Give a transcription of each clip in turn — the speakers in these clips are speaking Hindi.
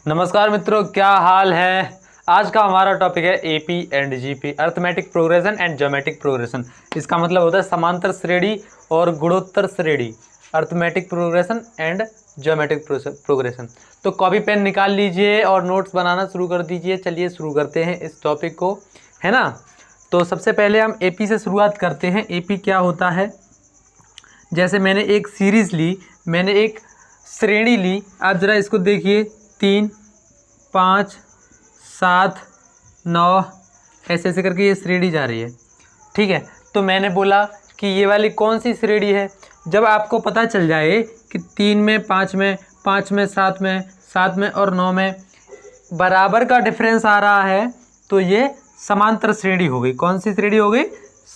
नमस्कार मित्रों, क्या हाल है। आज का हमारा टॉपिक है AP and GP, arithmetic progression and geometric progression. इसका मतलब होता है समांतर श्रेणी और गुणोत्तर श्रेणी, arithmetic progression and geometric progression. तो कॉपी पेन निकाल लीजिए और नोट्स बनाना शुरू कर दीजिए। चलिए शुरू करते हैं इस टॉपिक को, है ना। तो सबसे पहले हम एपी से शुरुआत करते हैं। एपी क्या होता है, जैसे मैंने एक सीरीज़ ली, मैंने एक श्रेणी ली। आप ज़रा इसको देखिए, 3, 5, 7, 9 ऐसे ऐसे करके ये श्रेणी जा रही है। ठीक है, तो मैंने बोला कि ये वाली कौन सी श्रेणी है। जब आपको पता चल जाए कि 3 में, 5 में, 5 में, 7 में, 7 में और 9 में बराबर का डिफरेंस आ रहा है, तो ये समांतर श्रेणी हो गई। कौन सी श्रेणी हो गई?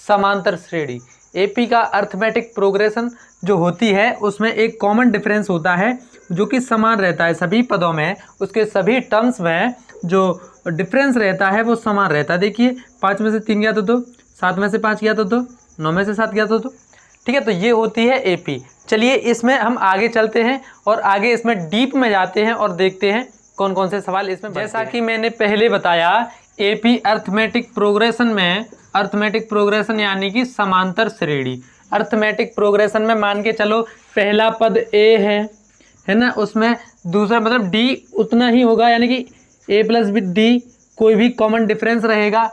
समांतर श्रेणी। एपी का अर्थमेटिक प्रोग्रेशन जो होती है उसमें एक कॉमन डिफरेंस होता है जो कि समान रहता है सभी पदों में, उसके सभी टर्म्स में जो डिफरेंस रहता है वो समान रहता है। देखिए, 5 में से 3 गया तो 2, 7 में से 5 गया तो 2, 9 में से 7 गया तो 2। ठीक है, तो ये होती है एपी। चलिए इसमें हम आगे चलते हैं और आगे इसमें डीप में जाते हैं और देखते हैं कौन कौन से सवाल इसमें। जैसा कि मैंने पहले बताया, एपी अर्थमेटिक प्रोग्रेशन में, अर्थमेटिक प्रोग्रेशन यानी कि समांतर श्रेणी। अर्थमेटिक प्रोग्रेशन में मान के चलो पहला पद ए है ना, उसमें दूसरा मतलब डी उतना ही होगा, यानी कि ए प्लस बी डी, कोई भी कॉमन डिफरेंस रहेगा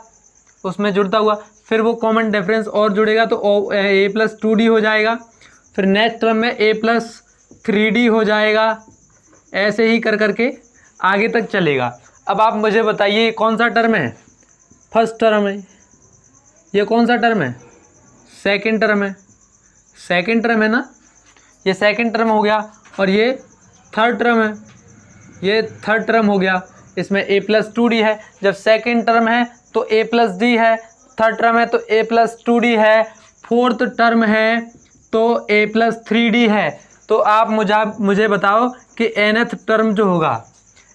उसमें जुड़ता हुआ, फिर वो कॉमन डिफरेंस और जुड़ेगा तो ए प्लस 2डी हो जाएगा। फिर नेक्स्ट टर्म में ए प्लस 3डी हो जाएगा। ऐसे ही कर करके आगे तक चलेगा। अब आप मुझे बताइए कौन सा टर्म है? फर्स्ट टर्म है। ये कौन सा टर्म है? सेकंड टर्म है। सेकंड टर्म है ना, ये सेकंड टर्म हो गया। और ये थर्ड टर्म है, ये थर्ड टर्म हो गया। इसमें ए प्लस 2डी है। जब सेकंड टर्म है तो ए प्लस डी है, थर्ड टर्म है तो ए प्लस 2डी है, फोर्थ टर्म है तो ए प्लस 3डी है। तो आप मुझे बताओ कि nth टर्म जो होगा,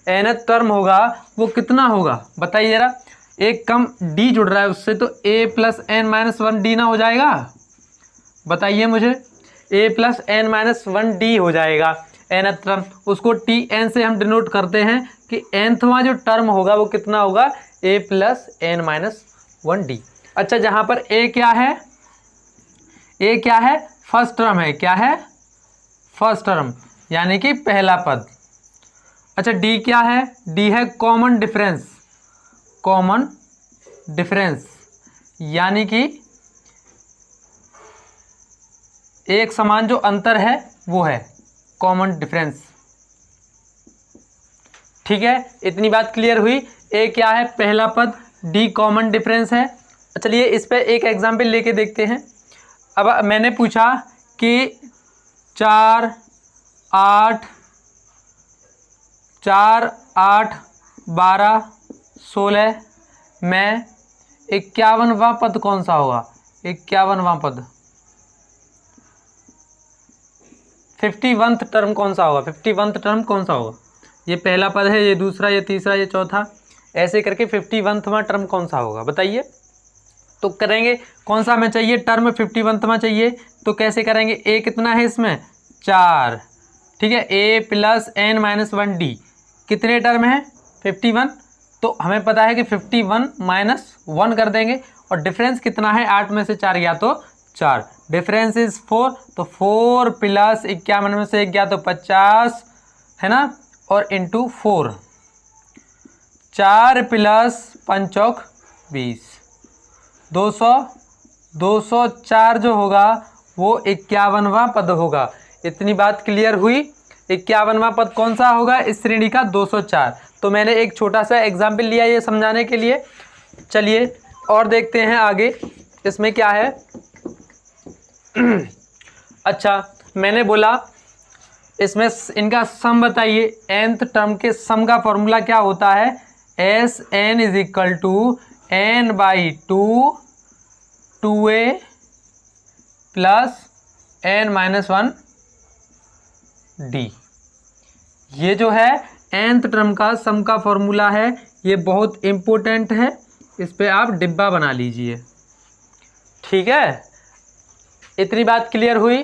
nth टर्म होगा वो कितना होगा? बताइए ज़रा। एक कम डी जुड़ रहा है उससे, तो a plus N minus 1d ना हो जाएगा? बताइए मुझे। a plus N minus 1d हो जाएगा nth टर्म। उसको tn से हम डिनोट करते हैं कि nthवां जो टर्म होगा वो कितना होगा? a plus N minus 1d। अच्छा, जहाँ पर a क्या है? a क्या है? फर्स्ट टर्म है। क्या है? फर्स्ट टर्म, यानी कि पहला पद। अच्छा, डी क्या है? डी है कॉमन डिफरेंस। कॉमन डिफरेंस यानी कि एक समान जो अंतर है वो है कॉमन डिफरेंस। ठीक है, इतनी बात क्लियर हुई। ए क्या है? पहला पद। डी कॉमन डिफरेंस है। चलिए इस पे एक एग्जांपल लेके देखते हैं। अब मैंने पूछा कि 4, 8, 12, 16 में 51वां पद कौन सा होगा? 51वां पद। 51th टर्म कौन सा होगा? 51th टर्म कौन सा होगा? ये पहला पद है, ये दूसरा, ये तीसरा, ये चौथा, ऐसे करके 51वां टर्म कौन सा होगा? बताइए। तो करेंगे, कौन सा हमें चाहिए? टर्म 51वां चाहिए। तो कैसे करेंगे? ए कितना है इसमें? 4। ठीक है, ए प्लस एन माइनस 1d कितने टर्म है? 51। तो हमें पता है कि 51 माइनस 1 कर देंगे। और डिफरेंस कितना है? 8 में से 4 गया तो 4, डिफरेंस इज 4। तो 4 प्लस 51 में से 1 गया तो 50, है ना, और इंटू 4। 4 प्लस 5 चौक 20, 200। 204 जो होगा वो 51वां पद होगा। इतनी बात क्लियर हुई। 51वां पद कौन सा होगा इस श्रेणी का? 204। तो मैंने एक छोटा सा एग्जाम्पल लिया ये समझाने के लिए। चलिए और देखते हैं आगे इसमें क्या है। अच्छा, मैंने बोला इसमें इनका सम बताइए। nth टर्म के सम का फॉर्मूला क्या होता है? S N is equal to N by 2 2a plus N minus 1d। ये जो है nth टर्म का सम का फॉर्मूला है, ये बहुत इम्पोर्टेंट है। इस पे आप डिब्बा बना लीजिए। ठीक है, इतनी बात क्लियर हुई।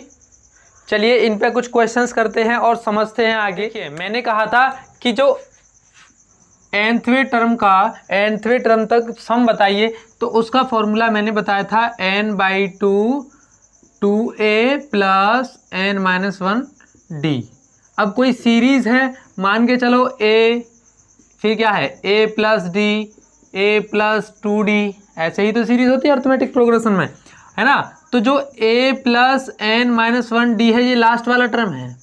चलिए इन पे कुछ क्वेश्चंस करते हैं और समझते हैं आगे। मैंने कहा था कि जो nthवें टर्म तक सम बताइए, तो उसका फॉर्मूला मैंने बताया था n/2 2a प्लस n-1d। अब कोई सीरीज है, मान के चलो a, फिर क्या है a plus D, a plus 2d, ऐसे ही तो सीरीज होती है अर्थमेटिक प्रोग्रेशन में, है ना। तो जो a प्लस n-1d है, ये लास्ट वाला टर्म है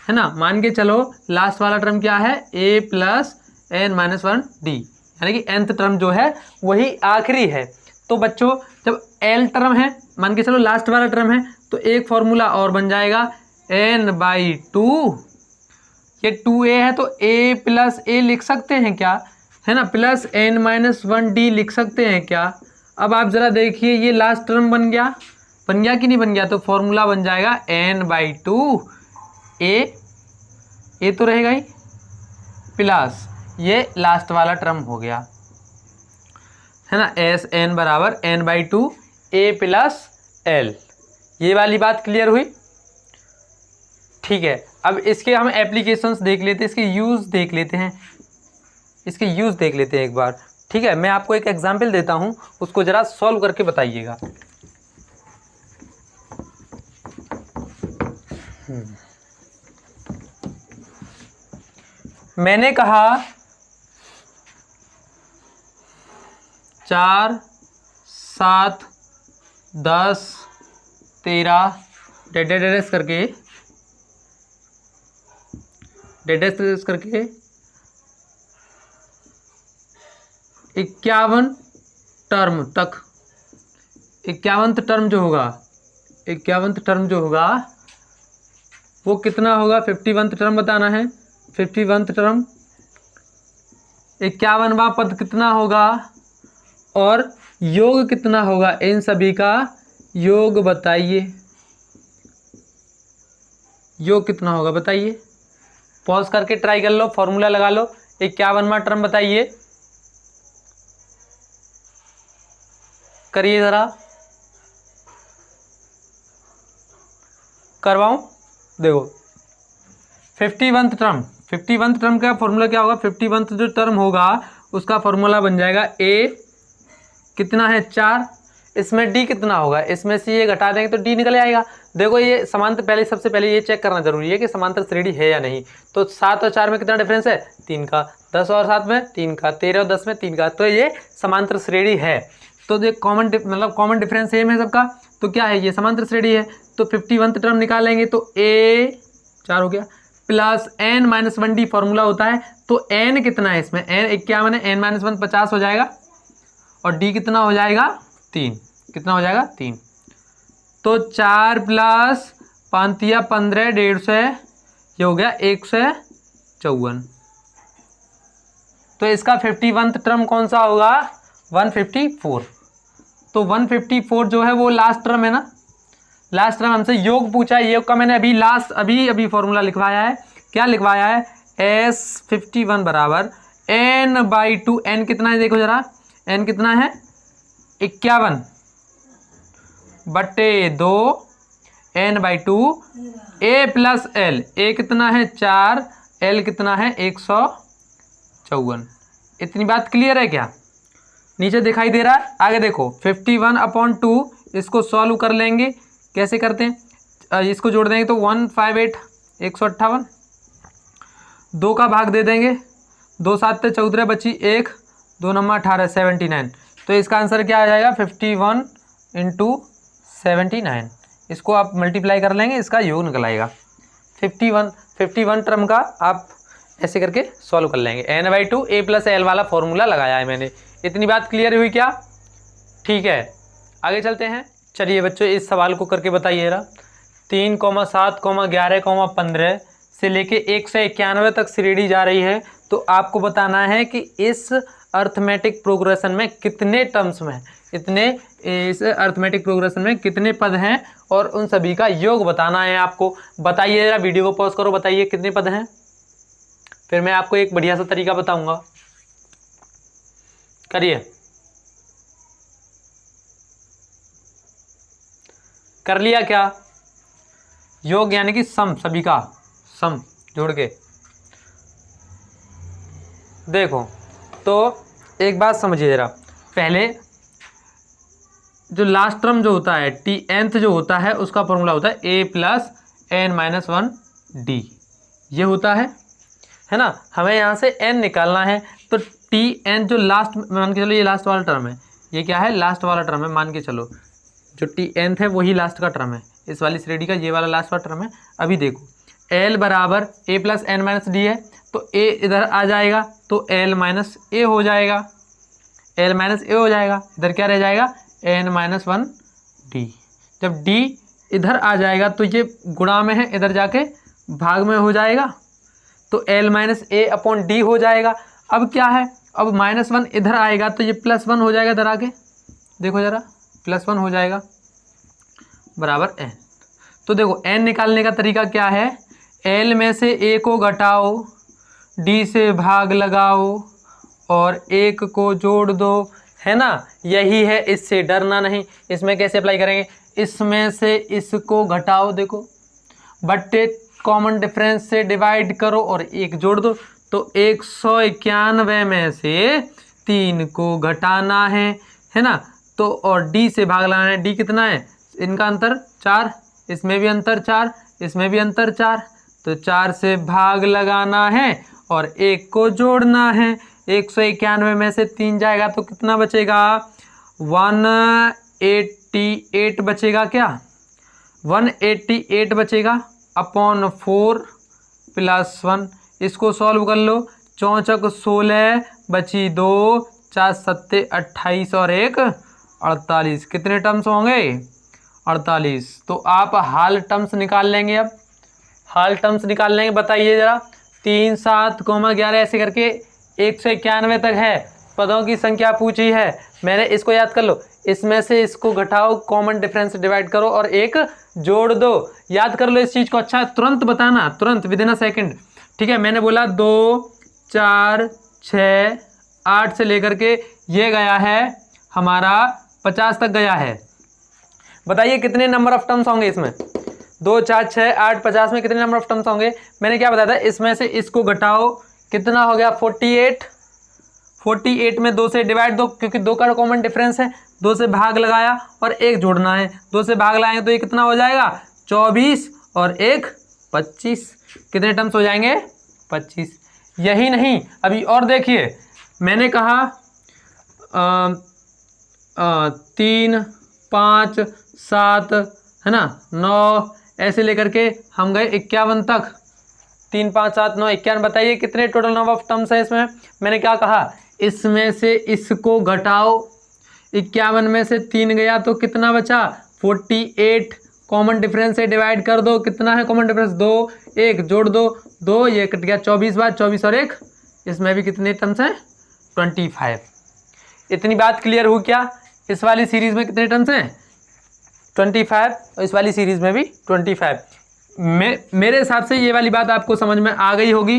ना। मान के चलो लास्ट वाला टर्म क्या है, a प्लस n-1d, यानी कि nth टर्म जो है वही आखिरी है। तो बच्चों जब l टर्म है, मान के चलो लास्ट वाला टर्म है, तो एक फॉर्मूला और बन जाएगा n/2, ये 2a है तो a प्लस a लिख सकते हैं क्या, है ना, प्लस n-1d लिख सकते हैं क्या। अब आप ज़रा देखिए ये लास्ट टर्म बन गया कि नहीं बन गया, तो फॉर्मूला बन जाएगा n/2 a तो रहेगा ही, प्लस ये लास्ट वाला टर्म हो गया, है ना, n बराबर n/2 a प्लस l। ये वाली बात क्लियर हुई, ठीक है। अब इसके हम एप्लीकेशंस देख लेते हैं, इसके यूज़ देख लेते हैं एक बार, ठीक है। मैं आपको एक एग्जांपल देता हूं, उसको ज़रा सॉल्व करके बताइएगा। मैंने कहा 4 7 10 13 डेडेस करके 51 टर्म तक, 51वां टर्म जो होगा वो कितना होगा, 51वां टर्म बताना है। 51वां टर्म 51वां पद कितना होगा और योग कितना होगा, इन सभी का योग बताइए। योग कितना होगा बताइए, पॉज करके ट्राई कर लो, फॉर्मूला लगा लो। 51वां टर्म बताइए, करिए ज़रा, करवाऊं, देखो 51वां टर्म का फॉर्मूला क्या होगा, 51वां जो टर्म होगा उसका फॉर्मूला बन जाएगा a कितना है 4, इसमें d कितना होगा, इसमें से ये घटा देंगे तो d निकल आएगा। देखो ये समांतर, सबसे पहले ये चेक करना जरूरी है कि समांतर श्रेणी है या नहीं। तो 7 और 4 में कितना डिफरेंस है, 3 का, 10 और 7 में 3 का, 13 और 10 में 3 का, तो ये समांतर श्रेणी है। तो ये कॉमन डिफरेंस सेम है सबका, तो क्या है, ये समांतर श्रेणी है। तो 51वां टर्म निकालेंगे तो a 4 हो गया, प्लस n-1d फॉर्मूला होता है, तो n कितना है इसमें, n 51 है, n-1 50 हो जाएगा, और d कितना हो जाएगा 3, कितना हो जाएगा 3। तो 4 प्लस 5 या 15 150 है, ये हो गया 154। तो इसका 51वां टर्म कौन सा होगा, 154। तो 154 जो है वो लास्ट टर्म है ना, लास्ट टर्म हमसे योग पूछा है, योग का मैंने अभी फॉर्मूला लिखवाया है। क्या लिखवाया है, S51 बराबर n/2, n कितना है देखो जरा, n कितना है 51 बटे 2 n/2 a plus l, a कितना है 4, l कितना है 154। इतनी बात क्लियर है क्या, नीचे दिखाई दे रहा है। आगे देखो 51/2, इसको सॉल्व कर लेंगे, कैसे करते हैं, इसको जोड़ देंगे तो 158 158, 2 का भाग दे देंगे, 2 7 14 बची 1, 2 9 18 79। तो इसका आंसर क्या आ जाएगा, 51 × 79। इसको आप मल्टीप्लाई कर लेंगे, इसका योग निकल आएगा। 51 टर्म का आप ऐसे करके सॉल्व कर लेंगे। n/2 a प्लस l वाला फॉर्मूला लगाया है मैंने। इतनी बात क्लियर हुई क्या, ठीक है, आगे चलते हैं। चलिए बच्चों इस सवाल को करके बताइए जरा। 3, 7, 11, 15 से लेके 191 तक श्रेणी जा रही है, तो आपको बताना है कि इस अर्थमेटिक प्रोग्रेशन में कितने टर्म्स में, इस अर्थमेटिक प्रोग्रेशन में कितने पद हैं, और उन सभी का योग बताना है आपको। बताइए जरा, वीडियो को पॉज करो, बताइए कितने पद हैं, फिर मैं आपको एक बढ़िया सा तरीका बताऊंगा। करिए, कर लिया क्या, योग यानी कि सम, सभी का सम जोड़ के। देखो तो एक बात समझिए जरा, पहले जो लास्ट टर्म जो होता है टी nth जो होता है उसका फॉर्मूला होता है a plus n minus 1 D, ये होता है ना। हमें यहाँ से n निकालना है, तो टी n जो लास्ट, मान के चलो ये लास्ट वाला टर्म है, ये क्या है लास्ट वाला टर्म है, मान के चलो जो टी nth है वही लास्ट का टर्म है, इस वाली श्रेणी का ये वाला लास्ट वाला टर्म है। अभी देखो l बराबर a plus n minus D है, तो a इधर आ जाएगा तो l माइनस a हो जाएगा, l माइनस a हो जाएगा, इधर क्या रह जाएगा n माइनस 1 डी। जब d इधर आ जाएगा तो ये गुणा में है, इधर जाके भाग में हो जाएगा, तो l minus a upon D हो जाएगा। अब क्या है, अब -1 इधर आएगा तो ये +1 हो जाएगा, इधर आके देखो जरा +1 हो जाएगा बराबर n। तो देखो n निकालने का तरीका क्या है, l में से a को घटाओ, d से भाग लगाओ और 1 को जोड़ दो, है ना। यही है, इससे डरना नहीं। इसमें कैसे अप्लाई करेंगे, इसमें से इसको घटाओ, देखो बट्टे कॉमन डिफरेंस से डिवाइड करो और 1 जोड़ दो, तो 191 में से 3 को घटाना है ना। तो और d से भाग लगाना है, d कितना है, इनका अंतर 4, इसमें भी अंतर 4, इसमें भी अंतर 4, तो 4 से भाग लगाना है और 1 को जोड़ना है। 191 में से 3 जाएगा तो कितना बचेगा, 188 बचेगा, क्या 188 बचेगा अपॉन 4 प्लस 1। इसको सॉल्व कर लो, 4 चौक 16 बची 2, 4 सत्ते 28 और 1 48। कितने टर्म्स होंगे, 48। तो आप हाल टर्म्स निकाल लेंगे। अब हाल टर्म्स निकाल लेंगे, बताइए जरा। 3 7 11 ऐसे करके 191 तक है, पदों की संख्या पूछी है मैंने, इसको याद कर लो। इसमें से इसको घटाओ, कॉमन डिफरेंस डिवाइड करो और 1 जोड़ दो। याद कर लो इस चीज़ को, अच्छा तुरंत बताना, तुरंत विद इन अ सेकेंड, ठीक है। मैंने बोला 2 4 6 8 से लेकर के ये गया है हमारा 50 तक गया है। बताइए कितने नंबर ऑफ टर्म्स होंगे इसमें, 2 4 6 8 50 में कितने नंबर ऑफ टर्म्स होंगे। मैंने क्या बताया था, इसमें से इसको घटाओ, कितना हो गया 48। 48 में 2 से डिवाइड दो, क्योंकि 2 का कॉमन डिफरेंस है, 2 से भाग लगाया और 1 जोड़ना है, 2 से भाग लगाएंगे तो ये कितना हो जाएगा 24 और 1 25। कितने टर्म्स हो जाएंगे 25। यही नहीं, अभी और देखिए, मैंने कहा 3 5 7 है ना 9 ऐसे लेकर के हम गए 51 तक। 3 5 7 9 51। बताइए कितने टोटल नंबर ऑफ टर्म्स है इसमें। मैंने क्या कहा, इसमें से इसको घटाओ, 51 में से 3 गया तो कितना बचा 48। कॉमन डिफरेंस से डिवाइड कर दो, कितना है कॉमन डिफरेंस 2, 1 जोड़ दो 2, ये कट गया 24 बार, 24 और 1, इसमें भी कितने टर्म्स हैं 25। इतनी बात क्लियर हुई क्या। इस वाली सीरीज में कितने टर्म्स हैं 25 और इस वाली सीरीज में भी 25। मेरे हिसाब से ये वाली बात आपको समझ में आ गई होगी,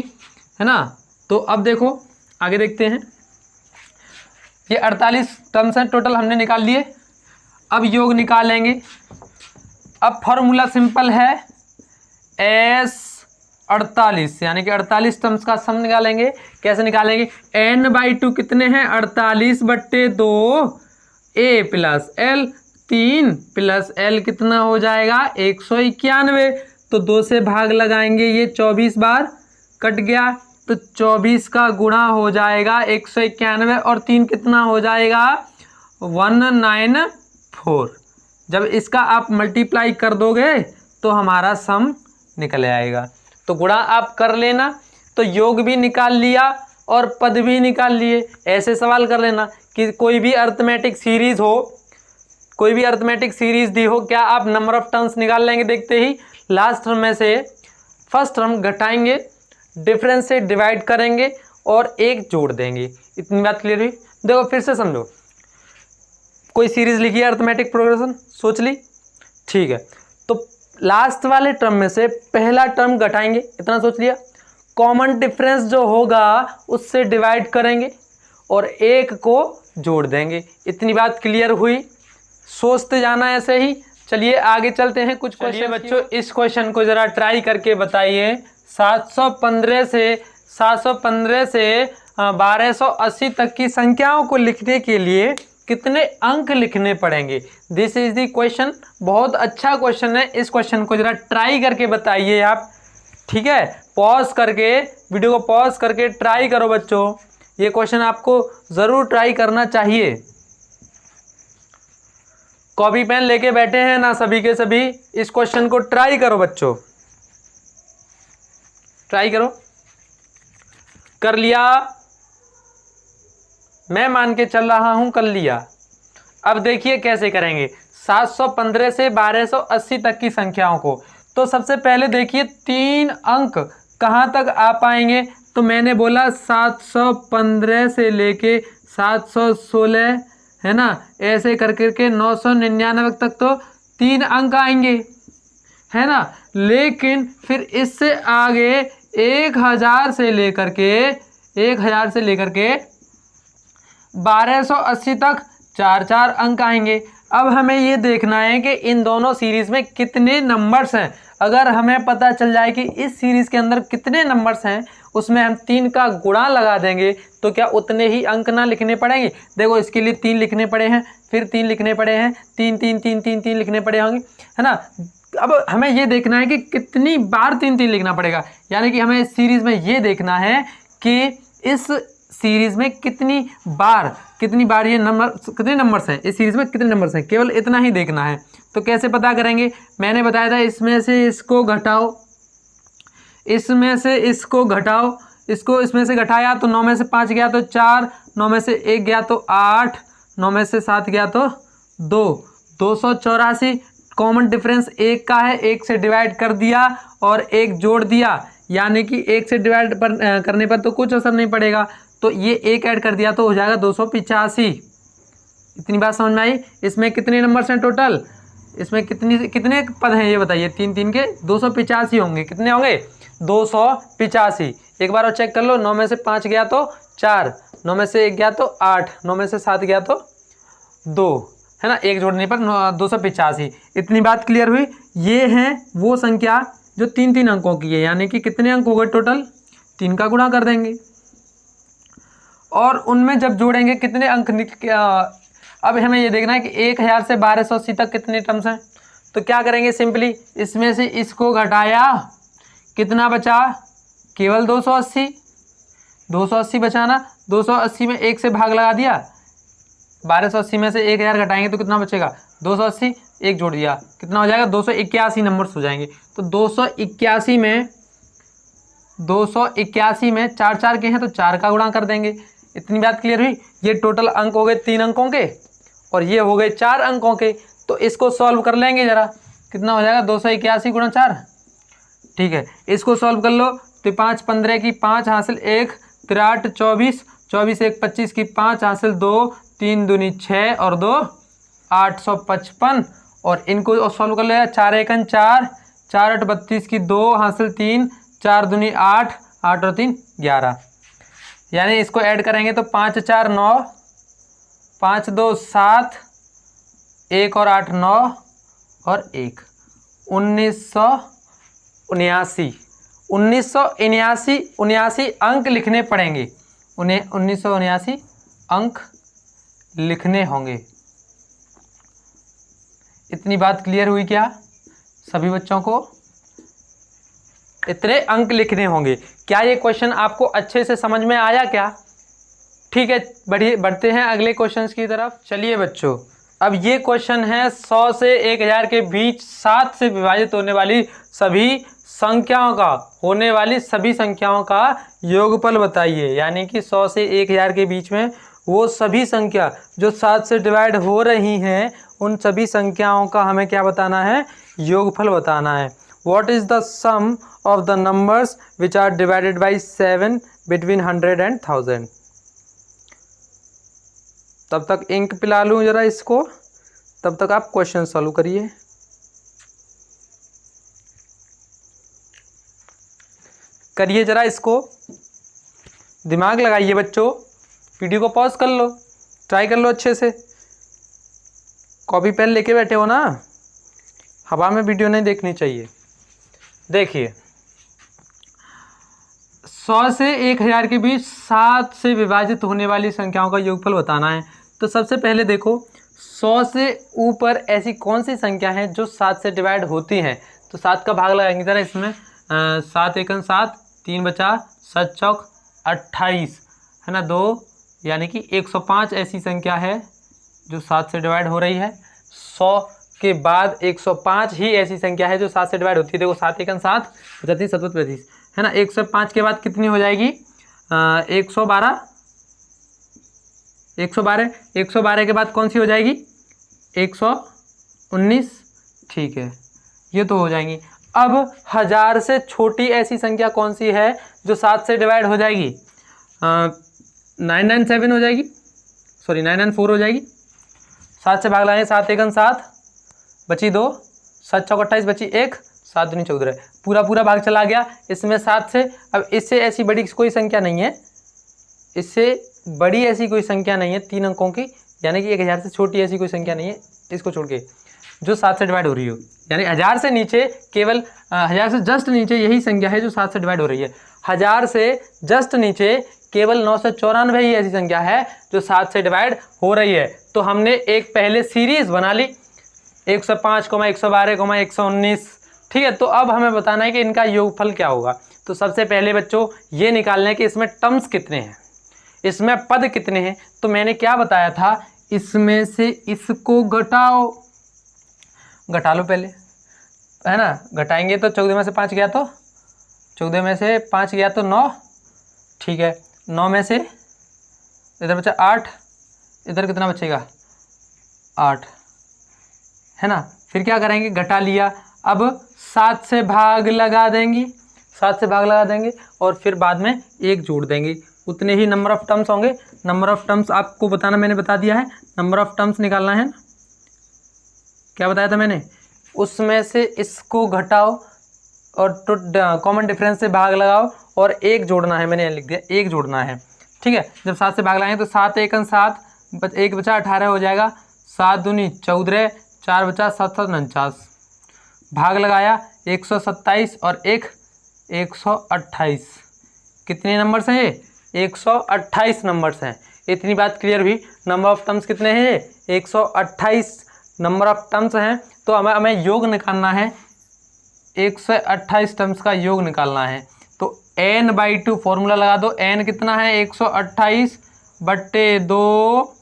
है ना। तो अब देखो आगे देखते हैं, ये 48 टर्म्स हैं टोटल, हमने निकाल लिए। अब योग निकालेंगे। अब फॉर्मूला सिंपल है, S 48 यानी कि 48 टर्म्स का सम निकालेंगे। कैसे निकालेंगे, n/2 कितने हैं 48/2 a plus l, 3 plus l कितना हो जाएगा 191। तो 2 से भाग लगाएंगे, ये 24 बार कट गया, तो 24 का गुणा हो जाएगा 191 और 3 कितना हो जाएगा 194। जब इसका आप मल्टीप्लाई कर दोगे तो हमारा सम निकल आएगा। तो गुणा आप कर लेना, तो योग भी निकाल लिया और पद भी निकाल लिए। ऐसे सवाल कर लेना कि कोई भी अरिथमेटिक सीरीज हो, कोई भी अरिथमेटिक सीरीज दी हो, क्या आप नंबर ऑफ टर्म्स निकाल लेंगे देखते ही। लास्ट टर्म में से फर्स्ट टर्म घटाएंगे, डिफरेंस से डिवाइड करेंगे और 1 जोड़ देंगे। इतनी बात क्लियर हुई। देखो फिर से समझो, कोई सीरीज लिखी है अरिथमेटिक प्रोग्रेशन, सोच ली, ठीक है। तो लास्ट वाले टर्म में से पहला टर्म घटाएंगे, इतना सोच लिया, कॉमन डिफरेंस जो होगा उससे डिवाइड करेंगे और 1 को जोड़ देंगे। इतनी बात क्लियर हुई, सोचते जाना ऐसे ही। चलिए आगे चलते हैं कुछ क्वेश्चन। बच्चों इस क्वेश्चन को जरा ट्राई करके बताइए। 715 से 715 से 1280 तक की संख्याओं को लिखने के लिए कितने अंक लिखने पड़ेंगे? This is the question. बहुत अच्छा क्वेश्चन है। इस क्वेश्चन को जरा ट्राई करके बताइए आप, ठीक है? पॉज करके, वीडियो को पॉज करके ट्राई करो बच्चों। ये क्वेश्चन आपको जरूर ट्राई करना चाहिए। कॉपी पेन लेके बैठे हैं ना सभी के सभी? इस क्वेश्चन को ट्राई करो बच्चों, ट्राई करो। कर लिया? मैं मान के चल रहा हूं कर लिया। अब देखिए कैसे करेंगे 715 से 1280 तक की संख्याओं को। तो सबसे पहले देखिए 3 अंक कहां तक आ पाएंगे। तो मैंने बोला 715 से लेके 716 है ना, ऐसे कर करके 999 तक तो 3 अंक आएंगे, है ना। लेकिन फिर इससे आगे 1000 से लेकर के 1280 तक 4 अंक आएंगे। अब हमें ये देखना है कि इन दोनों सीरीज में कितने नंबर्स हैं। अगर हमें पता चल जाए कि इस सीरीज के अंदर कितने नंबर्स हैं, उसमें हम 3 का गुणा लगा देंगे तो क्या उतने ही अंक ना लिखने पड़ेंगे? देखो इसके लिए 3 लिखने पड़े हैं, फिर 3 लिखने पड़े हैं, 3 3 3 3 3 लिखने पड़े होंगे, है ना। अब हमें ये देखना है कि कितनी बार 3 3 लिखना पड़ेगा। यानी कि हमें इस सीरीज में ये देखना है कि इस सीरीज में कितनी बार ये नंबर, कितने नंबर्स हैं इस सीरीज में, कितने नंबर्स हैं, केवल इतना ही देखना है। तो कैसे पता करेंगे? मैंने बताया था इसमें से इसको घटाओ, इसमें से इसको घटाओ, इसको इसमें से घटाया तो 9 में से 5 गया तो 4, 9 में से 1 गया तो 8, 9 में से 7 गया तो 2, 284। कॉमन डिफरेंस 1 का है, 1 से डिवाइड कर दिया और 1 जोड़ दिया, यानी कि 1 से डिवाइड करने पर तो कुछ असर नहीं पड़ेगा, तो ये 1 ऐड कर दिया तो हो जाएगा 285। इतनी बात समझ में आई? इसमें कितने नंबर्स हैं टोटल? इसमें कितने पद हैं ये बताइए? 3 3 के 285 होंगे। कितने होंगे? 285। एक बार और चेक कर लो। 9 में से 5 गया तो 4, 9 में से 1 गया तो 8, 9 में से 7 गया तो 2, है ना। 1 जोड़ने पर 285। इतनी बात क्लियर हुई? ये हैं वो संख्या जो 3 3 अंकों की है, यानी कि कितने अंक हो गए टोटल? 3 का गुणा कर देंगे और उनमें जब जोड़ेंगे कितने अंक अब हमें ये देखना है कि 1000 से 1280 तक कितने टर्म्स हैं। तो क्या करेंगे? सिंपली इसमें से इसको घटाया, कितना बचा? केवल 280। 280 बचाना, 280 में 1 से भाग लगा दिया, 1280 में से 1000 घटाएंगे तो कितना बचेगा? 280, 1 जोड़ दिया, कितना हो जाएगा? 281 नंबर्स हो जाएंगे। तो 281 में 4 4 के हैं तो 4 का गुणा कर देंगे। इतनी बात क्लियर हुई? ये टोटल अंक हो गए 3 अंकों के और ये हो गए 4 अंकों के। तो इसको सॉल्व कर लेंगे जरा, कितना हो जाएगा? 281 गुणा 4, ठीक है। इसको सॉल्व कर लो तो 5 15 की 5 हासिल 1, 3 24, 24 1 25 की 5 हासिल 2, 3 दूनी 6 और 2 855। और इनको सॉल्व कर लेगा 4 1 4, 4 8 32 की 2 हासिल 3, 4 दूनी 8, 8 और 3 11। यानी इसको ऐड करेंगे तो 5 4 9, 5 2 7, 1 और 8 9 और 1 1979 अंक लिखने पड़ेंगे। उन्हें 1979 अंक लिखने होंगे। इतनी बात क्लियर हुई क्या सभी बच्चों को? इतने अंक लिखने होंगे। क्या ये क्वेश्चन आपको अच्छे से समझ में आया क्या? ठीक है, बढ़ते हैं अगले क्वेश्चंस की तरफ। चलिए बच्चों, अब ये क्वेश्चन है 100 से 1000 के बीच 7 से विभाजित होने वाली सभी संख्याओं का योगफल बताइए। यानी कि 100 से 1000 के बीच में वो सभी संख्या जो 7 से डिवाइड हो रही हैं, उन सभी संख्याओं का हमें क्या बताना है? योगफल बताना है। What is the sum of the numbers which are divided by 7 between 100 and 1000? तब तक इंक पिला लूँ जरा इसको, तब तक आप क्वेश्चन सॉल्व करिए। करिए जरा इसको, दिमाग लगाइए बच्चों। वीडियो को पॉज कर लो, ट्राई कर लो अच्छे से। कॉपी पेन लेके बैठे हो ना, हवा में वीडियो नहीं देखनी चाहिए। देखिए 100 से 1000 के बीच 7 से विभाजित होने वाली संख्याओं का योगफल बताना है। तो सबसे पहले देखो 100 से ऊपर ऐसी कौन सी संख्या है जो 7 से डिवाइड होती हैं। तो 7 का भाग लगाएंगे ज़रा इसमें, 7 एकम 7, 3 बचा, 7 चौक 28 है ना, 2 यानी कि 105 ऐसी संख्या है जो 7 से डिवाइड हो रही है। 100 के बाद 105 ही ऐसी संख्या है जो 7 से डिवाइड होती है। देखो 7 एकम 7, 35, 7, 35 है ना। 105 के बाद कितनी हो जाएगी, 112, 112 के बाद कौन सी हो जाएगी, 119, ठीक है, ये तो हो जाएंगी। अब 1000 से छोटी ऐसी संख्या कौन सी है जो 7 से डिवाइड हो जाएगी, 997 हो जाएगी, सॉरी 994 हो जाएगी। 7 से भाग लाएंगे, 7 एकम 7, बची 2, 7 चौक 28, बची 1, 7 दूनी 14, पूरा भाग चला गया इसमें 7 से। अब इससे ऐसी बड़ी कोई संख्या नहीं है, इससे बड़ी ऐसी कोई संख्या नहीं है 3 अंकों की, यानी कि 1000 से छोटी ऐसी कोई संख्या नहीं है इसको छोड़ के जो 7 से डिवाइड हो रही हो। यानी 1000 से नीचे केवल 1000 से जस्ट नीचे यही संख्या है जो 7 से डिवाइड हो रही है। 1000 से जस्ट नीचे केवल 994 ही ऐसी संख्या है जो 7 से डिवाइड हो रही है। तो हमने एक पहले सीरीज बना ली 105, 112, 119, ठीक है। तो अब हमें बताना है कि इनका योगफल क्या होगा। तो सबसे पहले बच्चों ये निकालना है कि इसमें टर्म्स कितने हैं, इसमें पद कितने हैं। तो मैंने क्या बताया था, इसमें से इसको घटाओ, घटा लो पहले, है ना। घटाएंगे तो 14 में से 5 गया तो 14 में से 5 गया तो 9, ठीक है। 9 में से इधर बचा 8, इधर कितना बचेगा 8, है ना। फिर क्या करेंगे, घटा लिया, अब 7 से भाग लगा देंगे, 7 से भाग लगा देंगे और फिर बाद में 1 जोड़ देंगे, उतने ही नंबर ऑफ टर्म्स होंगे। नंबर ऑफ टर्म्स आपको बताना मैंने बता दिया है, नंबर ऑफ टर्म्स निकालना है, क्या बताया था मैंने, उसमें से इसको घटाओ और कॉमन डिफरेंस से भाग लगाओ और 1 जोड़ना है, मैंने लिख दिया 1 जोड़ना है, ठीक है। जब 7 से भाग लगाएंगे तो 7 एकम 7, 1 बचा 18 हो जाएगा, 7 दूनी 14, 4 बचा 7 7 49, भाग लगाया 127 और 1 128, कितने नंबर्स हैं ये, 128 नंबर्स हैं। इतनी बात क्लियर हुई। नंबर ऑफ टर्म्स कितने हैं, 128 नंबर ऑफ टर्म्स हैं। तो हमें योग निकालना है, 128 टर्म्स का योग निकालना है। तो n/2 फॉर्मूला लगा दो, n कितना है 128/2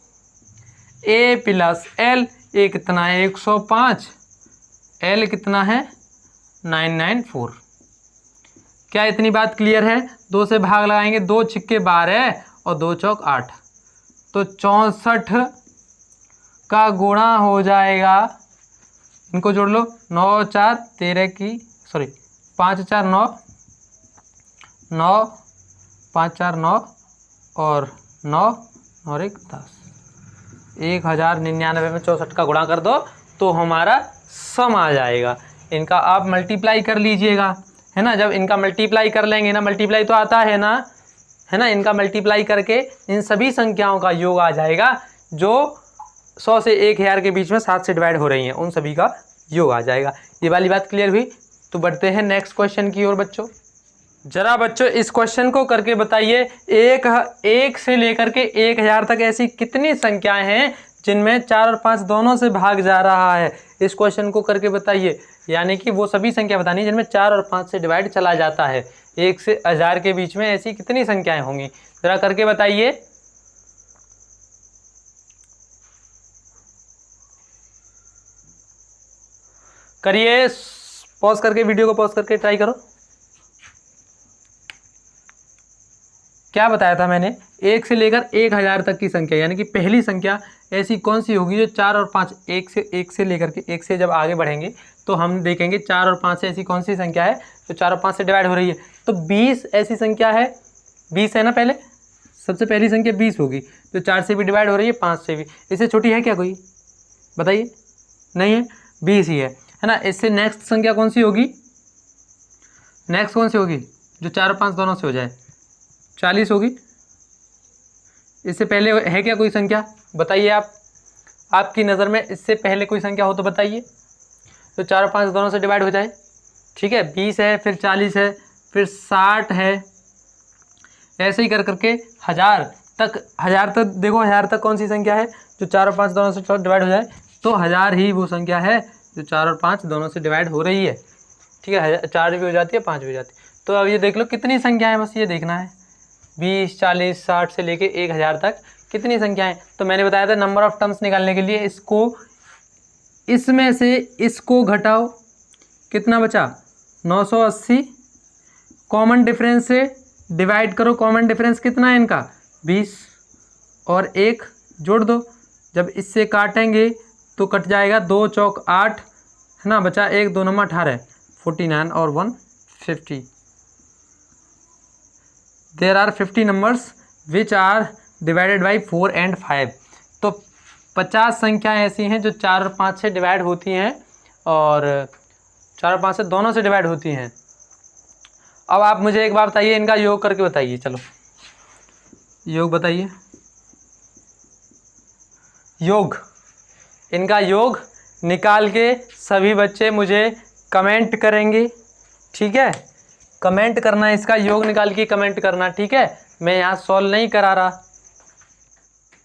a प्लस l, a कितना है 105, l कितना है 994। क्या इतनी बात क्लियर है। 2 से भाग लगाएंगे, 2 छिक्के 12 और 2 चौक 8, तो 64 का गुणा हो जाएगा, इनको जोड़ लो, 9 4 13 की, सॉरी 5 4 9, 9 5 4 9 और 9 और 1 10, 1099 में 64 का गुणा कर दो तो हमारा सम आ जाएगा। इनका आप मल्टीप्लाई कर लीजिएगा, है ना। जब इनका मल्टीप्लाई कर लेंगे ना, मल्टीप्लाई तो आता है ना, है ना। इनका मल्टीप्लाई करके इन सभी संख्याओं का योग आ जाएगा जो 100 से 1000 के बीच में 7 से डिवाइड हो रही हैं, उन सभी का योग आ जाएगा। ये वाली बात क्लियर हुई। तो बढ़ते हैं नेक्स्ट क्वेश्चन की ओर बच्चों। जरा बच्चों इस क्वेश्चन को करके बताइए, एक से लेकर के 1000 तक ऐसी कितनी संख्याएं हैं जिनमें 4 और 5 दोनों से भाग जा रहा है। इस क्वेश्चन को करके बताइए, यानी कि वो सभी संख्या बतानी है जिनमें 4 और 5 से डिवाइड चला जाता है। 1 से 1000 के बीच में ऐसी कितनी संख्याएं होंगी, जरा करके बताइए। करिए, पॉज करके, वीडियो को पॉज करके ट्राई करो। क्या बताया था मैंने, 1 से लेकर 1000 तक की संख्या, यानी कि पहली संख्या ऐसी कौन सी होगी जो 4 और 5, 1 से लेकर के 1 से जब आगे बढ़ेंगे तो हम देखेंगे 4 और 5 से ऐसी कौन सी संख्या है जो 4 और 5 से डिवाइड हो रही है। तो 20 ऐसी संख्या है, 20 है ना, पहले सबसे पहली संख्या 20 होगी जो 4 से भी डिवाइड हो रही है, 5 से भी। इससे छोटी है क्या कोई, बताइए, नहीं है, 20 ही है ना। इससे नेक्स्ट संख्या कौन सी होगी, नेक्स्ट कौन सी होगी जो 4 और 5 दोनों से हो जाए, 40 होगी। इससे पहले है क्या कोई संख्या, बताइए आप, आपकी नज़र में इससे पहले कोई संख्या हो तो बताइए, तो 4 और 5 दोनों से डिवाइड हो जाए। ठीक है, 20 है, फिर 40 है, फिर 60 है, ऐसे ही कर करके 1000 तक देखो, 1000 तक कौन सी संख्या है जो 4 और 5 दोनों से डिवाइड हो जाए, तो 1000 ही वो संख्या है जो 4 और 5 दोनों से डिवाइड हो रही है। ठीक है, 4 भी हो जाती है, 5 भी हो जाती है। तो अब ये देख लो कितनी संख्याएं, बस ये देखना है 20, 40, 60 से लेके 1000 तक कितनी संख्याएं। तो मैंने बताया था नंबर ऑफ टर्म्स निकालने के लिए इसको, इसमें से इसको घटाओ, कितना बचा 980, कॉमन डिफरेंस से डिवाइड करो, कॉमन डिफरेंस कितना है इनका 20 और 1 जोड़ दो। जब इससे काटेंगे तो कट जाएगा 2 चौक 8 है ना, बचा 1 2 नंबर 18, 49 और 1 50। There are 50 numbers which are divided by 4 and 5। तो 50 संख्याएं ऐसी हैं जो 4 और 5 से डिवाइड होती हैं, और 4 और 5 से दोनों से डिवाइड होती हैं। अब आप मुझे एक बात बताइए, इनका योग करके बताइए। चलो योग बताइए, योग, इनका योग निकाल के सभी बच्चे मुझे कमेंट करेंगे। ठीक है, कमेंट करना, इसका योग निकाल के कमेंट करना। ठीक है, मैं यहाँ सॉल्व नहीं करा रहा।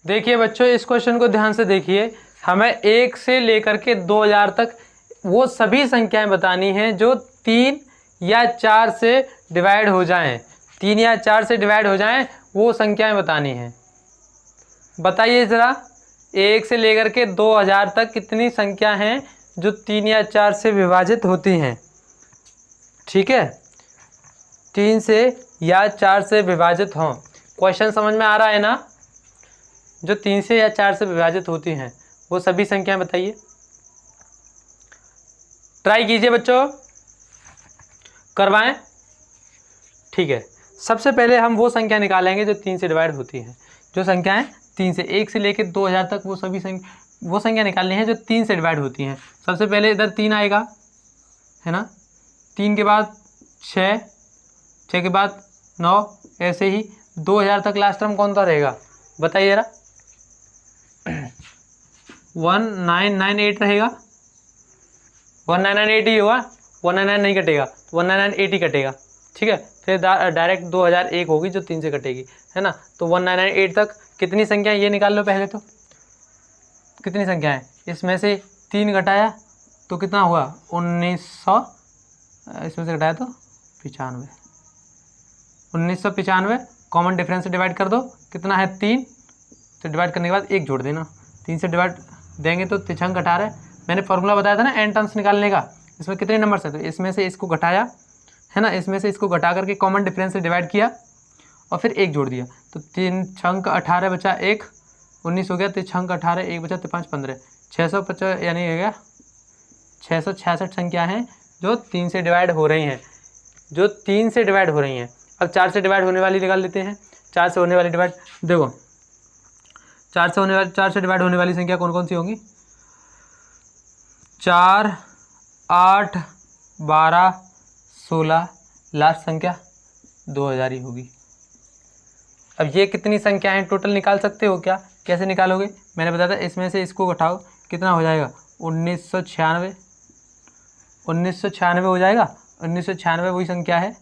देखिए बच्चों, इस क्वेश्चन को ध्यान से देखिए। हमें 1 से लेकर के 2000 तक वो सभी संख्याएं बतानी हैं जो 3 या 4 से डिवाइड हो जाएं। 3 या 4 से डिवाइड हो जाएं वो संख्याएं बतानी हैं। बताइए ज़रा, 1 से लेकर के 2000 तक कितनी संख्या हैं जो 3 या 4 से विभाजित होती हैं। ठीक है, 3 से या 4 से विभाजित हों। क्वेश्चन समझ में आ रहा है ना? जो 3 से या 4 से विभाजित होती हैं वो सभी संख्याएं बताइए। ट्राई कीजिए बच्चों, करवाएं। ठीक है, सबसे पहले हम वो संख्या निकालेंगे जो 3 से डिवाइड होती हैं। जो संख्याएं 3 से 1 से लेकर 2000 तक वो सभी वो संख्या निकालनी है जो 3 से डिवाइड होती हैं। सबसे पहले इधर 3 आएगा, है ना, 3 के बाद 6, 6 के बाद 9, ऐसे ही 2000 तक लास्ट टर्म कौन सा रहेगा बताइए जरा। 1998 रहेगा, 1998 ही होगा, 199 नहीं कटेगा, 199 ही कटेगा। ठीक है, फिर डायरेक्ट 2001 होगी जो 3 से कटेगी, है ना। तो 198 तक कितनी संख्या ये निकाल लो पहले। तो कितनी संख्या है, इसमें से 3 घटाया तो कितना हुआ 1900, इसमें से घटाया तो 95, 1995। कॉमन डिफरेंस से डिवाइड कर दो, कितना है 3, तो डिवाइड करने के बाद 1 जोड़ देना। 3 से डिवाइड देंगे तो 3 18। मैंने फॉर्मूला बताया था ना एन टर्म्स निकालने का। इसमें कितने नंबर्स हैं, तो इसमें से इसको घटाया, है ना, इसमें से इसको घटा करके कॉमन डिफरेंस से डिवाइड किया और फिर 1 जोड़ दिया। तो 3 छंक 18 बचा 1, 19 हो गया। 3 छंक 18, 1 बचा, 5 15, 650, यानी हो गया 666 संख्या हैं जो 3 से डिवाइड हो रही हैं, जो 3 से डिवाइड हो रही हैं। अब 4 से डिवाइड होने वाली निकाल लेते हैं। 4 से होने वाली डिवाइड देखो, 4 से डिवाइड होने वाली संख्या कौन कौन सी होंगी। 4, 8, 12, 16, लास्ट संख्या 2000 ही होगी। अब ये कितनी संख्याएं टोटल निकाल सकते हो क्या, कैसे निकालोगे, मैंने बताया था। इसमें से इसको घटाओ, कितना हो जाएगा 1996, 1996 हो जाएगा। 1996 वही संख्या है,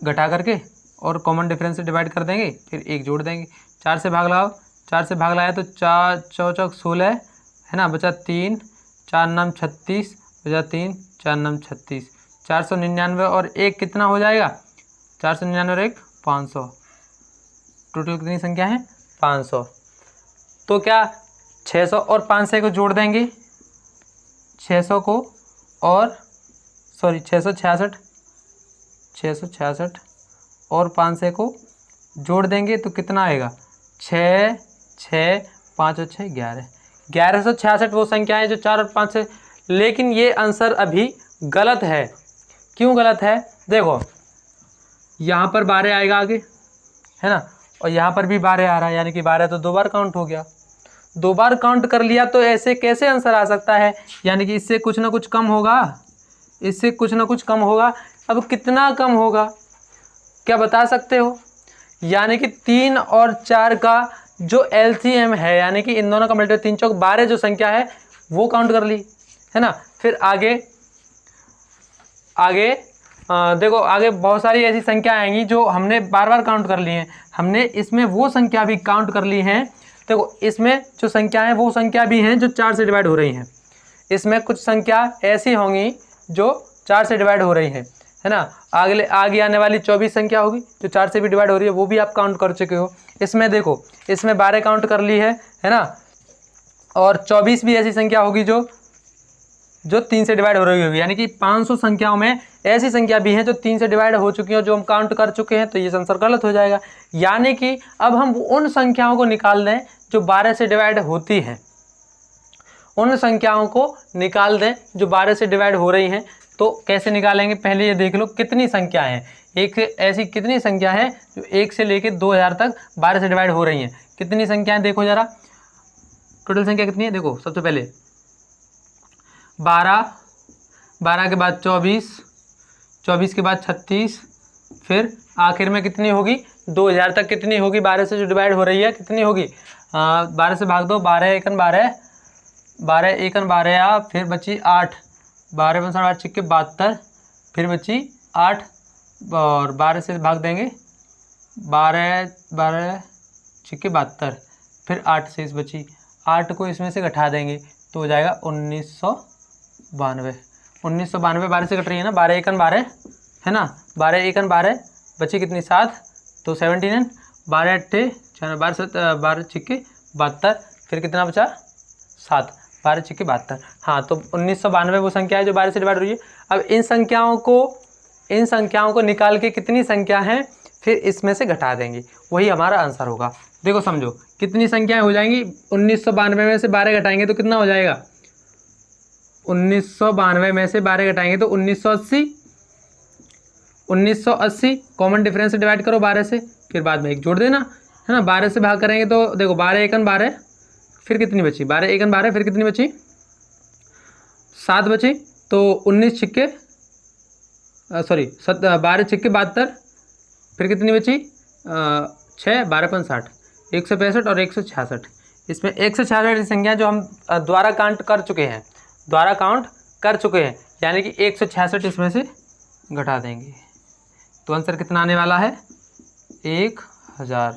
घटा करके और कॉमन डिफरेंस से डिवाइड कर देंगे, फिर 1 जोड़ देंगे। 4 से भाग लगाओ, 4 से भाग लगाया तो 4 चौक 16, है ना, बचा 3, 4 9 36, बचा 3, 4 9 36, 499 और 1 कितना हो जाएगा 499 और 1 500। टोटल कितनी संख्या है 500। तो क्या 600 और 500 को जोड़ देंगे, 600 को और 666 और 500 को जोड़ देंगे तो कितना आएगा 6, 6, 5 और 6 11, 1166 वो संख्या है जो 4 और 5 से। लेकिन ये आंसर अभी गलत है। क्यों गलत है, देखो यहाँ पर 12 आएगा आगे, है ना, और यहाँ पर भी 12 आ रहा है, यानी कि 12 तो 2 बार काउंट हो गया। 2 बार काउंट कर लिया तो ऐसे कैसे आंसर आ सकता है, यानी कि इससे कुछ ना कुछ कम होगा, इससे कुछ ना कुछ कम होगा। अब कितना कम होगा क्या बता सकते हो, यानी कि 3 और 4 का जो LCM है, यानी कि इन दोनों का मल्टीप्लाई 3 चौक 12 जो संख्या है वो काउंट कर ली, है ना। फिर आगे देखो आगे बहुत सारी ऐसी संख्या आएंगी जो हमने बार बार काउंट कर ली हैं। हमने इसमें वो संख्या भी काउंट कर ली हैं। देखो इसमें जो संख्याएं वो संख्या भी हैं जो 4 से डिवाइड हो रही हैं। इसमें कुछ संख्या ऐसी होंगी जो 4 से डिवाइड हो रही हैं, है ना। आगे आने वाली 24 संख्या होगी जो 4 से भी डिवाइड हो रही है, वो भी आप काउंट कर चुके हो। इसमें देखो इसमें 12 काउंट कर ली है ना। और 24 भी ऐसी संख्या होगी जो 3 से डिवाइड हो रही होगी, यानी कि 500 संख्याओं में ऐसी संख्या भी हैं जो 3 से डिवाइड हो चुकी हैं, जो हम काउंट कर चुके हैं। तो ये आंसर गलत हो जाएगा। यानी कि अब हम उन संख्याओं को निकाल दें जो 12 से डिवाइड होती हैं, उन संख्याओं को निकाल दें जो 12 से डिवाइड हो रही हैं। तो कैसे निकालेंगे, पहले ये देख लो कितनी संख्याएं हैं। एक ऐसी कितनी संख्या है जो 1 से लेकर 2000 तक 12 से डिवाइड हो रही हैं। कितनी संख्याएं देखो जरा, टोटल संख्या कितनी है। देखो सबसे पहले 12 के बाद 24 के बाद 36, फिर आखिर में कितनी होगी 2000 तक कितनी होगी 12 से जो डिवाइड हो रही है, कितनी होगी 12 से भाग दो, 12 एकन 12, फिर बची 8, 12 5 8 छिक्के 72, फिर बची 8 और 12 से भाग देंगे 12 छिक्के 72, फिर 8 शेष बची। 8 को इसमें से घटा देंगे तो हो जाएगा 1992। 12 से कट रही है ना, 12 एकन 12 है ना, 12 एकन 12 बची कितनी 7, तो 17, 12 अट्ठे 12 छिक्के 72, फिर कितना बचा 7, 12 छिक्के 72। हाँ, तो 1992 वो संख्या है जो 12 से डिवाइड हो रही है। अब इन संख्याओं को निकाल के कितनी संख्या है फिर इसमें से घटा देंगे, वही हमारा आंसर होगा। देखो समझो कितनी संख्याएं हो जाएंगी, 1992 में से 12 घटाएंगे तो कितना हो जाएगा, 1992 में से 12 घटाएंगे तो 1980 कॉमन डिफरेंस से डिवाइड करो 12 से, फिर बाद में 1 जोड़ देना, है ना। 12 से भाग करेंगे तो देखो 12 एकन 12, फिर कितनी बची 12 एकन 12, फिर कितनी बची 7 बची, तो 12 छिक्के 72, फिर कितनी बची 6, 12 5 60, 165 और 166। इसमें 166 संख्या जो हम द्वारा काउंट कर चुके हैं, यानी कि 166 इसमें से घटा देंगे तो आंसर कितना आने वाला है 1000।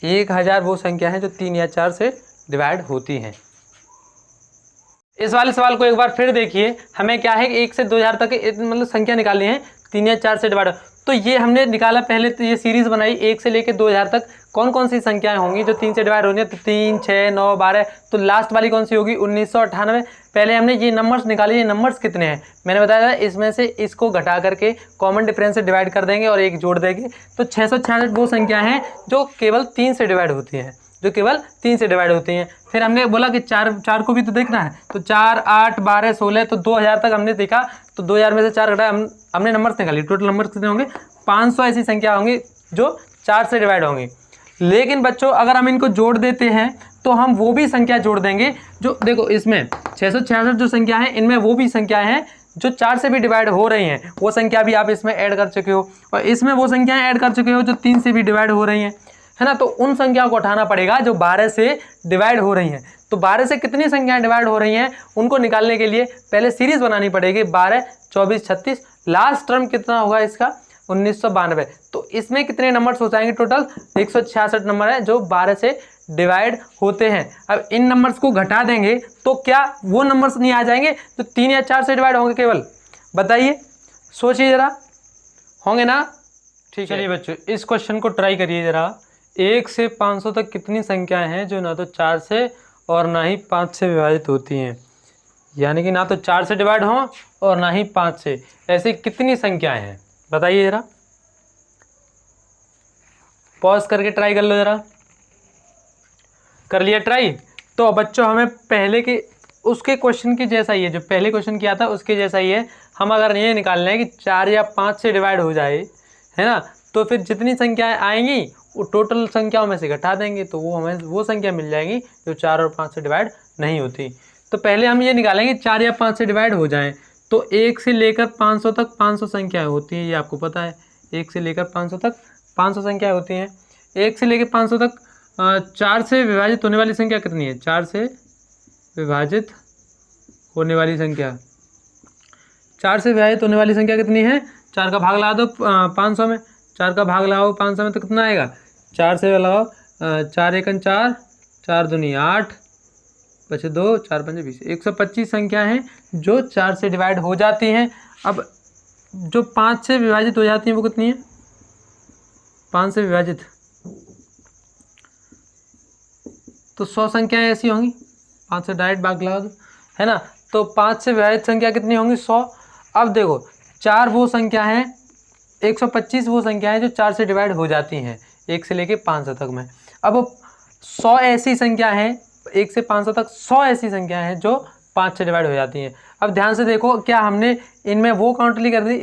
1000 वो संख्या है जो 3 या 4 से डिवाइड होती हैं। इस वाले सवाल को एक बार फिर देखिए। हमें क्या है कि 1 से 2000 तक मतलब संख्या निकालनी है 3 या 4 से डिवाइड। तो ये हमने निकाला, पहले तो ये सीरीज़ बनाई 1 से लेकर 2000 तक कौन कौन सी संख्याएं होंगी जो 3 से डिवाइड होनी है, तो 3, 6, 9, 12, तो लास्ट वाली कौन सी होगी 1998। पहले हमने ये नंबर्स निकाले, ये नंबर्स कितने हैं मैंने बताया था, इसमें से इसको घटा करके कॉमन डिफरेंस से डिवाइड कर देंगे और 1 जोड़ देंगे, तो 666 वो संख्या हैं जो केवल 3 से डिवाइड होती हैं, फिर हमने बोला कि 4 को भी तो देखना है, तो 4, 8, 12, 16, तो 2000 तक हमने देखा, तो 2000 में से 4 घटाया, हमने नंबर्स निकाली। टोटल नंबर्स कितने होंगे 500 ऐसी संख्या होंगी जो 4 से डिवाइड होंगी। लेकिन बच्चों अगर हम इनको जोड़ देते हैं तो हम वो भी संख्या जोड़ देंगे जो देखो इसमें 666 जो संख्या है, इनमें वो भी संख्याएं हैं जो 4 से भी डिवाइड हो रही हैं, वो संख्या भी आप इसमें ऐड कर चुके हो, और इसमें वो संख्याएं ऐड कर चुके हो जो 3 से भी डिवाइड हो रही हैं, है ना। तो उन संख्याओं को उठाना पड़ेगा जो 12 से डिवाइड हो रही हैं। तो 12 से कितनी संख्याएं डिवाइड हो रही हैं उनको निकालने के लिए पहले सीरीज बनानी पड़ेगी, 12, 24, 36, लास्ट टर्म कितना होगा इसका 1992। तो इसमें कितने नंबर्स हो जाएंगे टोटल 166 नंबर है जो 12 से डिवाइड होते हैं। अब इन नंबर्स को घटा देंगे तो क्या वो नंबर्स नहीं आ जाएंगे जो 3 या 4 से डिवाइड होंगे केवल, बताइए, सोचिए जरा, होंगे ना। ठीक है चलिए बच्चों इस क्वेश्चन को ट्राई करिए जरा। 1 से 500 तक कितनी संख्याएं हैं जो ना तो 4 से और ना ही 5 से विभाजित होती हैं, यानी कि ना तो 4 से डिवाइड हों और ना ही 5 से, ऐसी कितनी संख्याएं हैं बताइए जरा, पॉज करके ट्राई कर लो जरा। कर लिया ट्राई। तो बच्चों हमें पहले के उसके क्वेश्चन की जैसा ही है, जो पहले क्वेश्चन किया था उसके जैसा ही है। हम अगर ये निकालना है कि 4 या 5 से डिवाइड हो जाए, है ना, तो फिर जितनी संख्याएं आएंगी वो टोटल संख्याओं में से घटा देंगे तो वो हमें वो संख्या मिल जाएगी जो 4 और 5 से डिवाइड नहीं होती। तो पहले हम ये निकालेंगे 4 या 5 से डिवाइड हो जाएं, तो 1 से लेकर 500 तक 500 संख्याएं होती हैं, ये आपको पता है। 1 से लेकर 500 तक 500 संख्याएं होती हैं। 1 से लेकर 500 तक 4 से विभाजित होने वाली संख्या कितनी है, 4 से विभाजित होने वाली संख्या 4 से विभाजित होने वाली संख्या कितनी है? 4 का भाग लगा दो 500 में, 4 का भाग लगाओ 500 में तो कितना आएगा? 4 से लगाओ 4 एकन 4, 4 दूनी 8, बचे 2, 4 पंजे 20, 125 संख्या हैं जो 4 से डिवाइड हो जाती हैं। अब जो 5 से विभाजित हो जाती हैं वो कितनी है? 5 से विभाजित तो 100 संख्याएं ऐसी होंगी, 5 से डायरेक्ट भाग लगा दो, है ना। तो 5 से विभाजित संख्या कितनी होंगी? 100। अब देखो 4 वो संख्या है, 125 वो संख्या है जो 4 से डिवाइड हो जाती हैं 1 से लेके 500 तक में। अब 100 ऐसी संख्या है, 1 से 500 तक 100 ऐसी संख्या है जो 5 से डिवाइड हो जाती हैं। अब ध्यान से देखो, क्या हमने इनमें वो काउंट नहीं कर दी?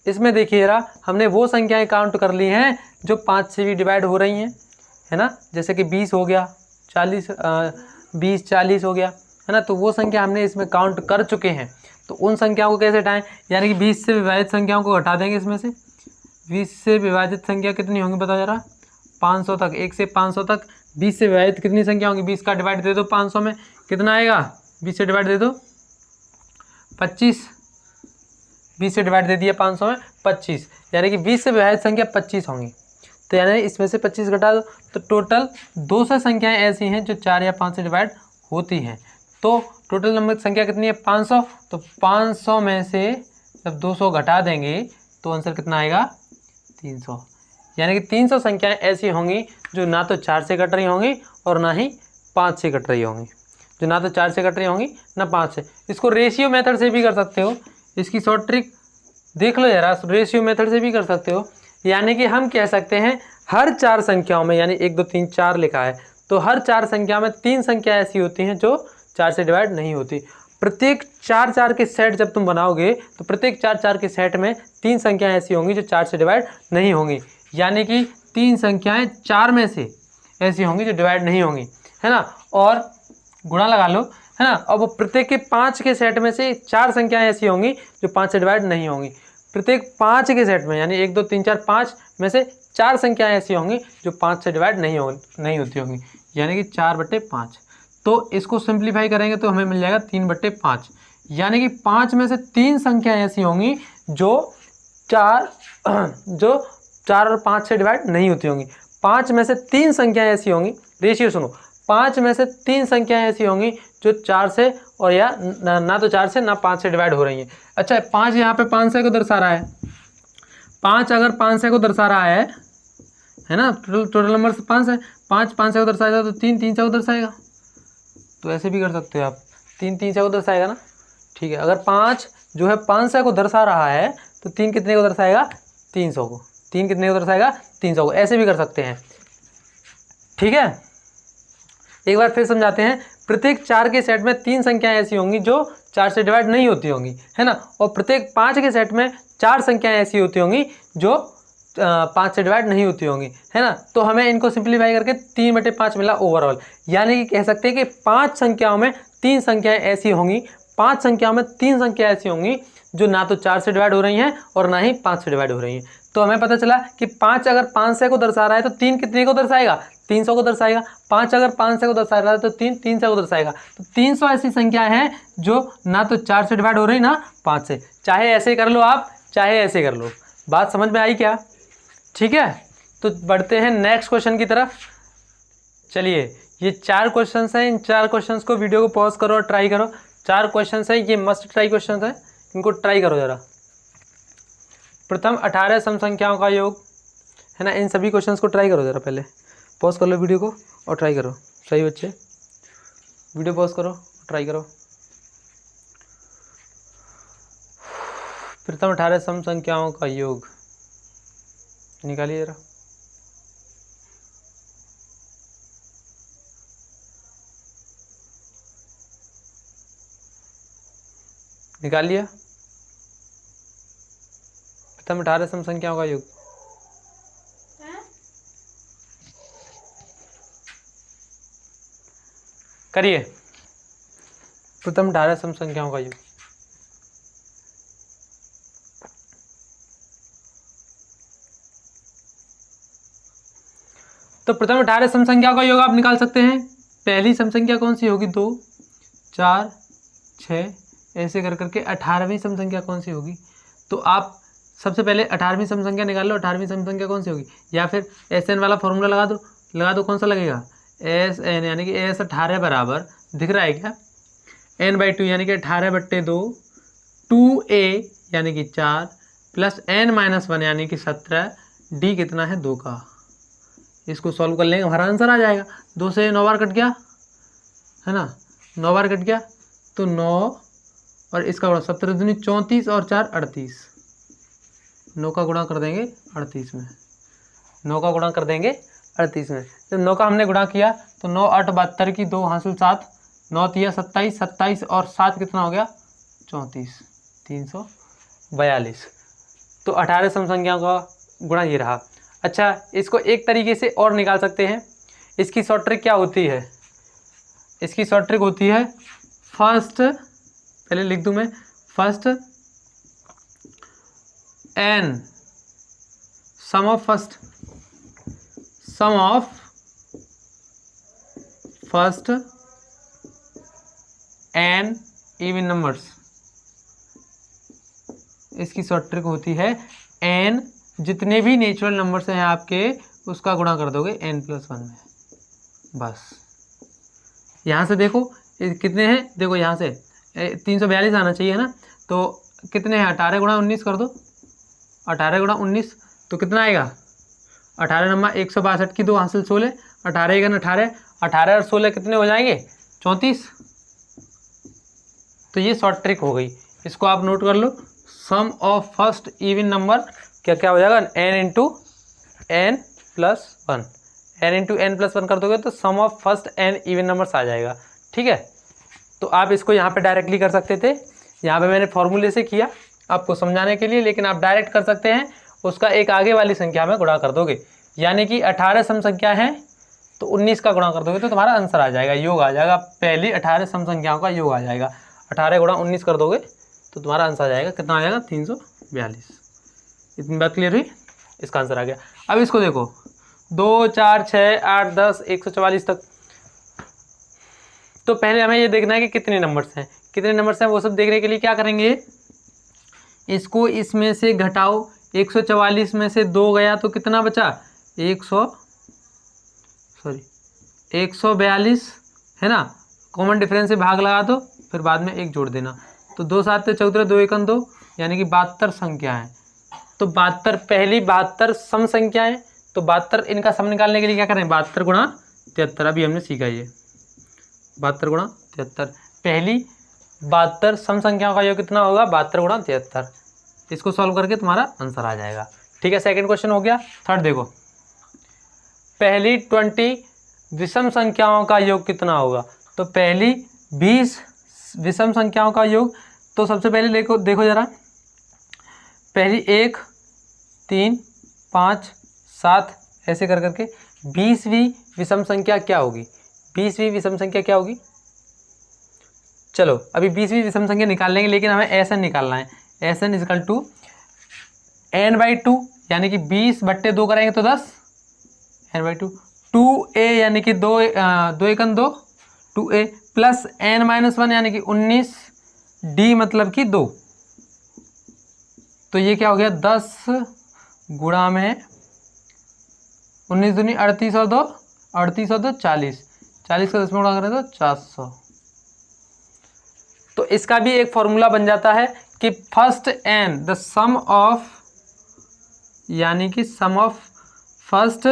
इसमें देखिए रहा, हमने वो संख्याएं काउंट कर ली हैं जो 5 से भी डिवाइड हो रही हैं, है ना। जैसे कि 20 हो गया, 20 40 हो गया, है ना। तो वो संख्या हमने इसमें काउंट कर चुके हैं। तो उन संख्याओं को कैसे हटाएं? यानी कि 20 से विभाजित संख्याओं को हटा देंगे इसमें से। 20 से विभाजित संख्या कितनी होंगी बताओ जरा? 500 तक, 1 से 500 तक 20 से विभाजित कितनी संख्या होंगी? 20 का डिवाइड दे दो 500 में, कितना आएगा? 20 से डिवाइड दे दो 25, 20 से डिवाइड दे दिया 500 में 25, यानी कि 20 से विभाजित संख्या 25 होंगी। तो यानी इसमें से 25 घटा दो, तो टोटल 200 संख्याएं ऐसी हैं जो 4 या 5 से डिवाइड होती हैं। तो टोटल नंबर संख्या कितनी है? 500। तो 500 में से जब 200 घटा देंगे तो आंसर कितना आएगा? 300। यानी कि 300 संख्याएं ऐसी होंगी जो ना तो 4 से कट रही होंगी और ना ही 5 से कट रही होंगी, जो ना तो 4 से कट रही होंगी ना 5 से। इसको रेशियो मेथड से भी कर सकते हो, इसकी शॉर्ट ट्रिक देख लो जरा, रेशियो मेथड से भी कर सकते हो। यानी कि हम कह सकते हैं हर 4 संख्याओं में, यानी 1 2 3 4 लिखा है, तो हर 4 संख्या में 3 संख्या ऐसी होती हैं जो 4 से डिवाइड नहीं होती। प्रत्येक 4 के सेट जब तुम बनाओगे तो प्रत्येक 4 के सेट में 3 संख्याएं ऐसी होंगी जो 4 से डिवाइड नहीं होंगी। यानी कि 3 संख्याएं 4 में से ऐसी होंगी जो डिवाइड नहीं होंगी, है ना। और गुणा लगा लो, है ना। अब प्रत्येक के 5 के सेट में से 4 संख्याएं ऐसी होंगी जो 5 से डिवाइड नहीं होंगी। प्रत्येक 5 के सेट में, यानी 1 2 3 4 5 में से 4 संख्याएं ऐसी होंगी जो 5 से डिवाइड नहीं होती होंगी, यानी कि 4/5। तो इसको सिंप्लीफाई करेंगे तो हमें मिल जाएगा 3/5, यानी कि 5 में से 3 संख्याएं ऐसी होंगी जो 4 और 5 से डिवाइड नहीं होती होंगी। 5 में से 3 संख्याएं ऐसी होंगी, रेशियो सुनो, 5 में से 3 संख्याएं ऐसी होंगी जो 4 से और या ना तो 4 से ना 5 से डिवाइड हो रही हैं। अच्छा, 5 यहाँ पे 500 को दर्शा रहा है, 5 अगर 500 को दर्शा रहा है ना, टोटल नंबर 5 है, 5 500 को दर्शाएगा तो 3 300 को दर्शाएगा। तो ऐसे भी कर सकते हो आप, 3 300 को दर्शाएगा ना, ठीक है। अगर 5 जो है 500 को दर्शा रहा है तो 3 कितने को दर्शाएगा? 300 को। 3 कितने को दर्शाएगा? 300 को। ऐसे भी कर सकते हैं, ठीक है। एक बार फिर समझाते हैं। प्रत्येक 4 के सेट में 3 संख्याएं ऐसी होंगी जो 4 से डिवाइड नहीं होती होंगी, है ना। और प्रत्येक 5 के सेट में 4 संख्याएं ऐसी होती होंगी जो 5 से डिवाइड नहीं होती होंगी, है ना। तो हमें इनको सिंप्लीफाई करके 3/5 मिला ओवरऑल। यानी कि कह सकते हैं कि 5 संख्याओं में 3 संख्याएं ऐसी होंगी, 5 संख्याओं में 3 संख्या ऐसी होंगी जो ना तो 4 से डिवाइड हो रही हैं और ना ही 5 से डिवाइड हो रही हैं। तो हमें पता चला कि 5 अगर 500 को दर्शा रहा है तो 3 कितने को दर्शाएगा? 300 को दर्शाएगा। 5 अगर 500 को दर्शा रहा है तो 3 300 को दर्शाएगा। तो 300 ऐसी संख्या है जो ना तो 4 से डिवाइड हो रही ना 5 से। चाहे ऐसे कर लो आप, चाहे ऐसे कर लो। बात समझ में आई क्या? ठीक है, तो बढ़ते हैं नेक्स्ट क्वेश्चन की तरफ। चलिए, ये 4 क्वेश्चंस हैं, इन 4 क्वेश्चंस को वीडियो को पॉज करो और ट्राई करो। 4 क्वेश्चंस हैं, ये मस्ट ट्राई क्वेश्चंस हैं, इनको ट्राई करो जरा। प्रथम 18 सम संख्याओं का योग, है ना। इन सभी क्वेश्चंस को ट्राई करो जरा, पहले पॉज कर लो वीडियो को और ट्राई करो। सही बच्चे, वीडियो पॉज करो, ट्राई करो। प्रथम 18 सम संख्याओं का योग निकालिए जरा। निकाल लिया? प्रथम 18 सम संख्याओं का योग करिए। प्रथम 18 सम संख्याओं का योग। तो प्रथम 18 सम संख्याओं का योग आप निकाल सकते हैं। पहली सम संख्या कौन सी होगी? 2 4 6 ऐसे कर करके 18वीं सम संख्या कौन सी होगी। तो आप सबसे पहले 18वीं सम संख्या निकाल लो, 18वीं सम संख्या कौन सी होगी, या फिर एस एन वाला फॉर्मूला लगा दो, कौन सा लगेगा, एस एन यानी कि एस 18 बराबर, दिख रहा है क्या, n/2 यानी कि 18/2, 2a यानी कि 4 प्लस n-1 यानी कि 17, d कितना है 2 का। इसको सॉल्व कर लेंगे, हमारा आंसर आ जाएगा। 2 से 9 बार कट गया है ना, 9 बार कट गया तो 9 और इसका गुणा 17 दूनी 34 और 4 38, 9 का गुणा कर देंगे 38 में, 9 का गुणा कर देंगे 38 में। जब 9 का हमने गुणा किया तो 9 8 72 की 2 हासिल 7, 9 3 27, 27 और 7 कितना हो गया 34, 342। तो 18 सम संख्याओं का गुणा ये रहा। अच्छा, इसको एक तरीके से और निकाल सकते हैं। इसकी शॉर्ट ट्रिक क्या होती है, इसकी शॉर्ट ट्रिक होती है फर्स्ट, पहले लिख दूं मैं, first n sum of first n even numbers. इसकी शॉर्ट ट्रिक होती है n जितने भी नेचुरल नंबर्स हैं आपके उसका गुणा कर दोगे n+1 में, बस। यहाँ से देखो कितने हैं, देखो यहाँ से 342 आना चाहिए है ना, तो कितने हैं, 18 गुणा 19 कर दो, 18 गुणा 19 तो कितना आएगा, 18 नंबर 162 की 2 हासिल 16, 18 1 18, 18 और 16 कितने हो जाएंगे 34। तो ये शॉर्ट ट्रिक हो गई, इसको आप नोट कर लो। Sum of first even number क्या हो जाएगा, n×n+1, n×n+1 कर दोगे तो sum of first n even numbers आ जाएगा। ठीक है, तो आप इसको यहाँ पे डायरेक्टली कर सकते थे, यहाँ पे मैंने फॉर्मूले से किया आपको समझाने के लिए, लेकिन आप डायरेक्ट कर सकते हैं, उसका एक आगे वाली संख्या में गुणा कर दोगे, यानी कि 18 सम संख्या है तो 19 का गुणा कर दोगे तो तुम्हारा आंसर आ जाएगा, योग आ जाएगा, पहली 18 सम संख्याओं का योग आ जाएगा। 18 गुणा 19 कर दोगे तो तुम्हारा आंसर आ जाएगा, कितना आ जाएगा 342। इतनी बात क्लियर हुई, इसका आंसर आ गया। अब इसको देखो 2 4 6 8 10 144 तक, तो पहले हमें ये देखना है कि कितने नंबर्स हैं, वो सब देखने के लिए क्या करेंगे, इसको इसमें से घटाओ, 144 में से 2 गया तो कितना बचा, 142 है ना, कॉमन डिफरेंस से भाग लगा दो, फिर बाद में 1 जोड़ देना, तो 2 7 14 2 1 2 यानी कि 72 संख्या है। तो 72 पहली 72 सम संख्या है, तो 72 इनका सम निकालने के लिए क्या करें, 72 गुणा 73, अभी हमने सीखा ये 72 गुणा 73, पहली 72 सम संख्याओं का योग कितना होगा, 72 गुणा 73। इसको सॉल्व करके तुम्हारा आंसर आ जाएगा। ठीक है, सेकंड क्वेश्चन हो गया। थर्ड देखो, पहली 20 विषम संख्याओं का योग कितना होगा, तो पहली 20 विषम संख्याओं का योग, तो सबसे पहले देखो जरा, पहली 1 3 5 7 ऐसे कर करके 20वीं विषम संख्या क्या होगी, 20वीं विषम संख्या क्या होगी, चलो अभी 20वीं विषम संख्या निकाल लेंगे, लेकिन हमें एस एन निकालना है। S N is equal to n/2 यानी कि 20/2 करेंगे तो 10, n/2, 2a यानी कि 2 1 2 2a प्लस n-1 यानी कि 19, d मतलब कि 2, तो ये क्या हो गया 10 गुणा में 19 दूनी 38 और 2 40, 40 का 10 में गुणा करें तो 400। तो इसका भी एक फॉर्मूला बन जाता है कि first n the sum of, यानी कि sum of first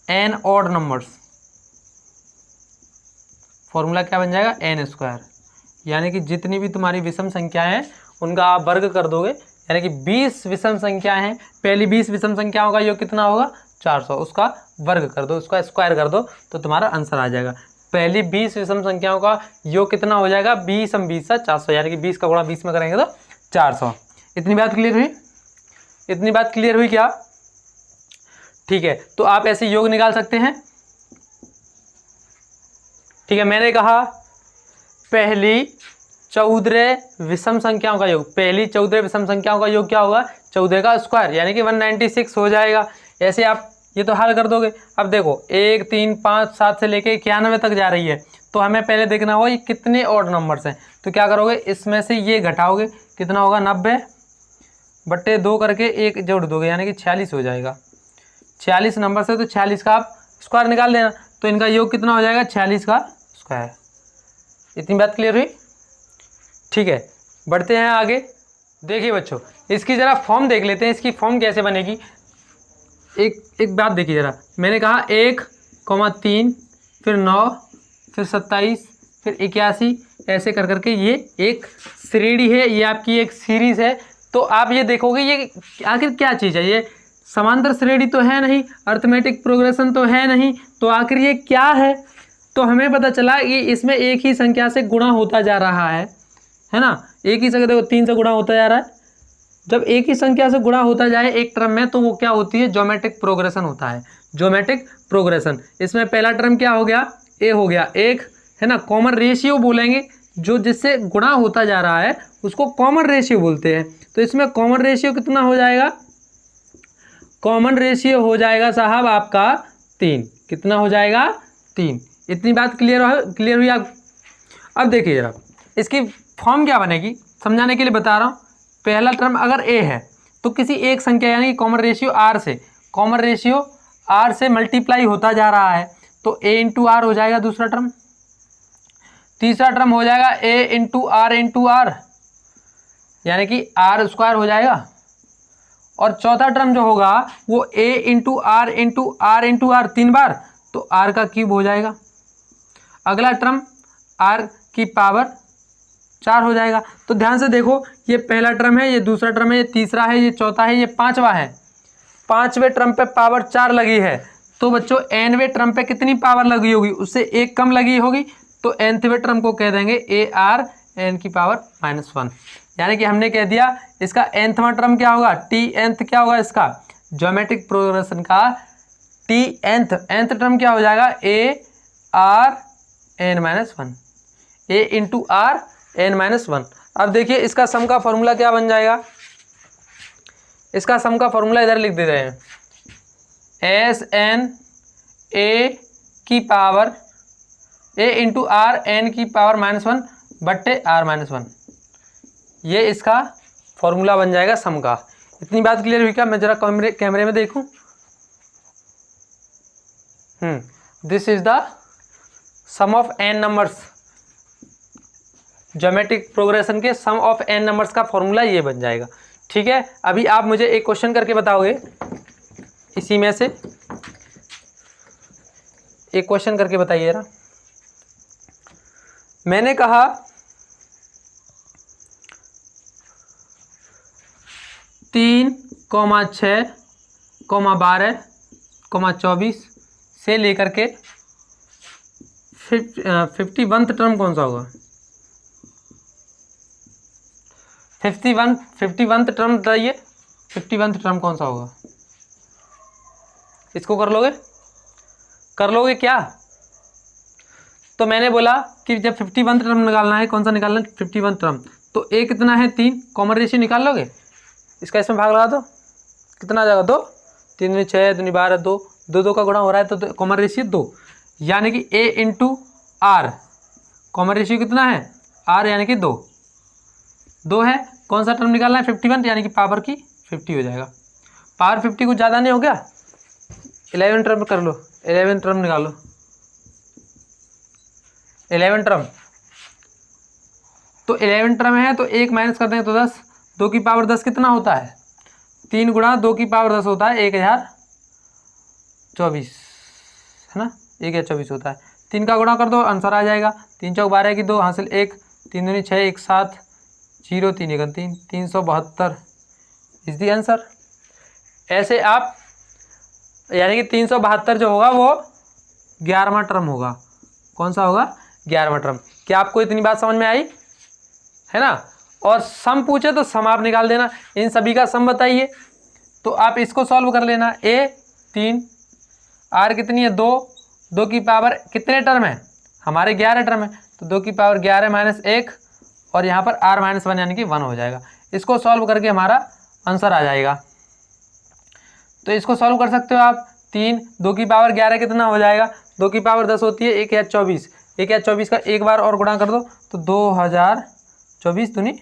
n odd numbers, formula क्या बन जाएगा n², यानी कि जितनी भी तुम्हारी विषम संख्याएं हैं उनका आप वर्ग कर दोगे, यानी कि 20 विषम संख्याएं हैं, पहली 20 विषम संख्याओं का योग कितना होगा 400, उसका वर्ग कर दो, उसका स्क्वायर कर दो तो तुम्हारा आंसर आ जाएगा। पहली 20 विषम संख्याओं का योग कितना हो जाएगा, 20 हम 20 400, यानी कि 20 का गुणा 20 में करेंगे तो 400। इतनी बात क्लियर हुई क्या? ठीक है, तो आप ऐसे योग निकाल सकते हैं। ठीक है, मैंने कहा पहली 14 विषम संख्याओं का योग, पहली 14 विषम संख्याओं का योग क्या होगा, 14 का स्क्वायर यानी कि 196 हो जाएगा। ऐसे आप ये तो हल कर दोगे। अब देखो 1 3 5 7 से लेके 91 तक जा रही है, तो हमें पहले देखना होगा ये कितने ऑड नंबर्स हैं। तो क्या करोगे, इसमें से ये घटाओगे, कितना होगा 90/2 करके 1 जोड़ दोगे, यानी कि 46 हो जाएगा। 46 नंबर से तो 46 का आप स्क्वायर निकाल देना, तो इनका योग कितना हो जाएगा 46 का स्क्वायर। इतनी बात क्लियर हुई? ठीक है, बढ़ते हैं आगे। देखिए बच्चों, इसकी ज़रा फॉर्म देख लेते हैं, इसकी फॉर्म कैसे बनेगी। एक बात देखिए ज़रा, मैंने कहा 1,3 फिर 9 फिर 27 फिर 81, ऐसे कर करके ये एक श्रेणी है, ये आपकी एक सीरीज़ है। तो आप ये देखोगे ये आखिर क्या चीज़ है, ये समांतर श्रेणी तो है नहीं, अर्थमेटिक प्रोग्रेशन तो है नहीं, तो आखिर ये क्या है। तो हमें पता चला कि इसमें एक ही संख्या से गुणा होता जा रहा है ना। एक ही संख्या, देखो 3 से गुणा होता जा रहा है। जब एक ही संख्या से गुणा होता जाए एक टर्म में, तो वो क्या होती है, ज्योमेट्रिक प्रोग्रेशन होता है, ज्योमेट्रिक प्रोग्रेशन। इसमें पहला टर्म क्या हो गया, ए हो गया, एक है ना, कॉमन रेशियो बोलेंगे, जो जिससे गुणा होता जा रहा है उसको कॉमन रेशियो बोलते हैं। तो इसमें कॉमन रेशियो कितना हो जाएगा, कॉमन रेशियो हो जाएगा साहब आपका 3। कितना हो जाएगा 3। इतनी बात क्लियर हुई आप? अब देखिए जरा, इसकी फॉर्म क्या बनेगी, समझाने के लिए बता रहा हूँ। पहला टर्म अगर ए है तो किसी एक संख्या यानी कि कॉमन रेशियो आर से मल्टीप्लाई होता जा रहा है, तो ए इंटू आर हो जाएगा दूसरा टर्म। तीसरा टर्म हो जाएगा ए इंटू आर यानी कि आर स्क्वायर हो जाएगा। और चौथा टर्म जो होगा वो ए इंटू आर 3 बार, तो आर का क्यूब हो जाएगा। अगला टर्म आर की पावर 4 हो जाएगा। तो ध्यान से देखो, ये पहला टर्म है, ये दूसरा टर्म है, ये तीसरा है, ये चौथा है, ये पांचवा है। पांचवें टर्म पे पावर 4 लगी है, तो बच्चों nवें टर्म पे कितनी पावर लगी होगी, उससे एक कम लगी होगी, तो nवें टर्म को कह देंगे ए आर n की पावर -1। यानी कि हमने कह दिया इसका nवां टर्म क्या होगा, T क्या होगा इसका, ज्योमेट्रिक प्रोग्रेशन का T टर्म क्या हो जाएगा, A R n-1, A into R n-1। अब देखिए इसका सम का फॉर्मूला क्या बन जाएगा, इसका सम का फॉर्मूला इधर लिख दे रहे हैं, एस एन ए की power A into R n की पावर -1 बट्टे r-1, ये इसका फॉर्मूला बन जाएगा सम का। इतनी बात क्लियर हुई क्या? मैं जरा कैमरे में देखूं। This is the sum of n numbers, geometric progression के सम ऑफ n नंबर्स का फॉर्मूला ये बन जाएगा। ठीक है, अभी आप मुझे एक क्वेश्चन करके बताओगे, इसी में से एक क्वेश्चन करके बताइए जरा। मैंने कहा 3, 6, 12, 24 से लेकर के 51th टर्म कौन सा होगा, 51th टर्म बताइए, 51th टर्म कौन सा होगा? इसको कर लोगे क्या? तो मैंने बोला कि जब 51th टर्म निकालना है, कौन सा निकालना है 51th टर्म, तो ए कितना है 3, कॉमन रेशियो निकाल लोगे, इसका इसमें भाग लगा दो, कितना आ जाएगा 2, 3 दूनी 6, 2 12, 2 का गुणा हो रहा है, तो कॉमन रेशियो 2, यानी कि ए इंटू आर, कॉमन रेशियो कितना है आर यानी कि 2 है। कौन सा टर्म निकालना है 51, यानी कि पावर की 50 हो जाएगा। पावर 50 कुछ ज़्यादा नहीं हो गया, 11 टर्म कर लो, 11 टर्म निकालो, 11 टर्म, तो 11 टर्म है, तो 1 माइनस कर देंगे तो 10, 2 की पावर 10 कितना होता है, 3 गुणा 2 की पावर 10 होता है 1024, है ना, 1024 होता है। 3 का गुणा कर दो, आंसर आ जाएगा, 3 चौक 12 की 2 हासिल 1, 3 दूनी 6, 1 7, 0 3 1 3, 372 इज दी आंसर। ऐसे आप यानी कि 372 जो होगा वो 11वां टर्म होगा। कौन सा होगा, 11वां टर्म। क्या आपको इतनी बात समझ में आई है ना? और सम पूछे तो सम आप निकाल देना, इन सभी का सम बताइए, तो आप इसको सॉल्व कर लेना। ए 3, आर कितनी है 2, 2 की पावर कितने टर्म है हमारे 11 टर्म है, तो 2 की पावर 11 माइनस 1 और यहाँ पर r-1 यानी कि 1 हो जाएगा। इसको सॉल्व करके हमारा आंसर आ जाएगा। तो इसको सॉल्व कर सकते हो आप। 3, 2 की पावर 11 कितना हो जाएगा, 2 की पावर 10 होती है, 1 या 24, 1 या 24 का एक बार और गुणा कर दो तो 2024 दूनी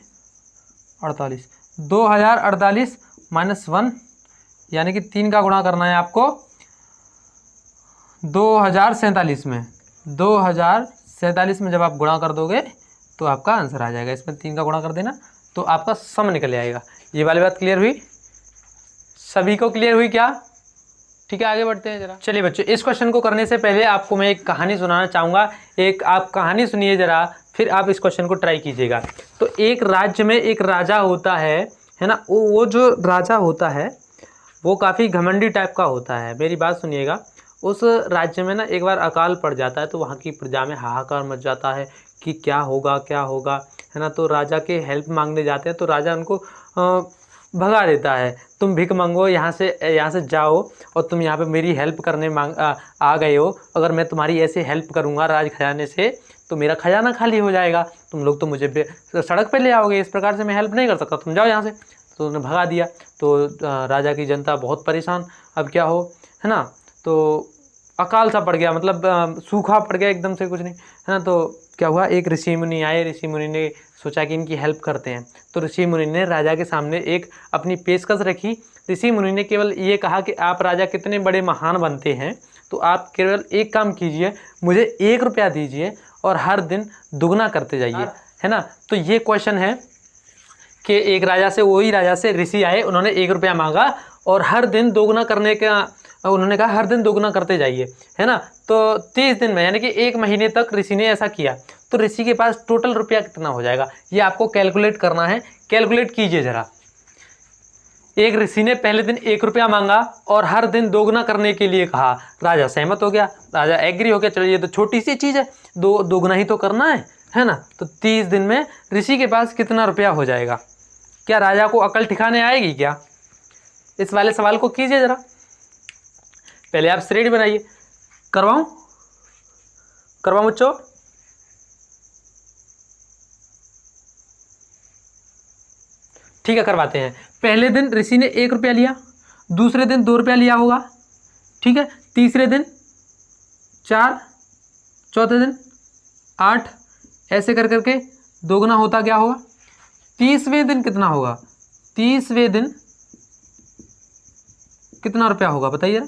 48, 2048 माइनस 1 यानी कि 3 का गुणा करना है आपको 2047 में। 2047 में जब आप गुणा कर दोगे तो आपका आंसर आ जाएगा। इसमें 3 का गुणा कर देना तो आपका सम निकल आएगा। ये वाली बात क्लियर हुई, सभी को क्लियर हुई क्या? ठीक है, आगे बढ़ते हैं जरा। चलिए बच्चों, इस क्वेश्चन को करने से पहले आपको मैं एक कहानी सुनाना चाहूँगा। एक आप कहानी सुनिए जरा, फिर आप इस क्वेश्चन को ट्राई कीजिएगा। तो एक राज्य में एक राजा होता है ना। वो जो राजा होता है वो काफ़ी घमंडी टाइप का होता है। मेरी बात सुनिएगा। उस राज्य में ना एक बार अकाल पड़ जाता है तो वहाँ की प्रजा में हाहाकार मच जाता है कि क्या होगा क्या होगा, है ना। तो राजा के हेल्प मांगने जाते हैं तो राजा उनको भगा देता है। तुम भिख मांगो, यहाँ से जाओ, और तुम यहाँ पे मेरी हेल्प करने आ गए हो। अगर मैं तुम्हारी ऐसे हेल्प करूँगा राज खजाने से तो मेरा खजाना खाली हो जाएगा, तुम लोग तो मुझे सड़क पे ले आओगे, इस प्रकार से मैं हेल्प नहीं कर सकता, तुम जाओ यहाँ से। तो उन्हें भगा दिया। तो राजा की जनता बहुत परेशान, अब क्या हो, है ना। तो अकाल सा पड़ गया, मतलब सूखा पड़ गया एकदम से, कुछ नहीं, है ना। तो क्या हुआ, एक ऋषि मुनि आए। ऋषि मुनि ने सोचा कि इनकी हेल्प करते हैं। तो ऋषि मुनि ने राजा के सामने एक अपनी पेशकश रखी। ऋषि मुनि ने केवल ये कहा कि आप राजा कितने बड़े महान बनते हैं, तो आप केवल एक काम कीजिए, मुझे 1 रुपया दीजिए और हर दिन दुगना करते जाइए, है ना। तो ये क्वेश्चन है कि एक राजा से, वही राजा से ऋषि आए, उन्होंने 1 रुपया मांगा और हर दिन दोगुना करने का उन्होंने कहा, हर दिन दोगुना करते जाइए, है ना। तो 30 दिन में, यानी कि 1 महीने तक ऋषि ने ऐसा किया। तो ऋषि के पास टोटल रुपया कितना हो जाएगा, ये आपको कैलकुलेट करना है। कैलकुलेट कीजिए जरा। एक ऋषि ने पहले दिन 1 रुपया मांगा और हर दिन दोगुना करने के लिए कहा। राजा सहमत हो गया, राजा एग्री हो गया, चलो ये तो छोटी सी चीज़ है, दोगुना ही तो करना है ना। तो 30 दिन में ऋषि के पास कितना रुपया हो जाएगा? क्या राजा को अकल ठिकाने आएगी क्या? इस वाले सवाल को कीजिए जरा। पहले आप श्रेणी बनाइए। करवाऊं बच्चों? ठीक है, करवाते हैं। पहले दिन ऋषि ने 1 रुपया लिया, दूसरे दिन 2 रुपया लिया होगा, ठीक है, तीसरे दिन 4, चौथे दिन 8, ऐसे कर करके दोगुना होता क्या होगा। 30वें दिन कितना होगा? 30वें दिन कितना रुपया होगा बताइए ना।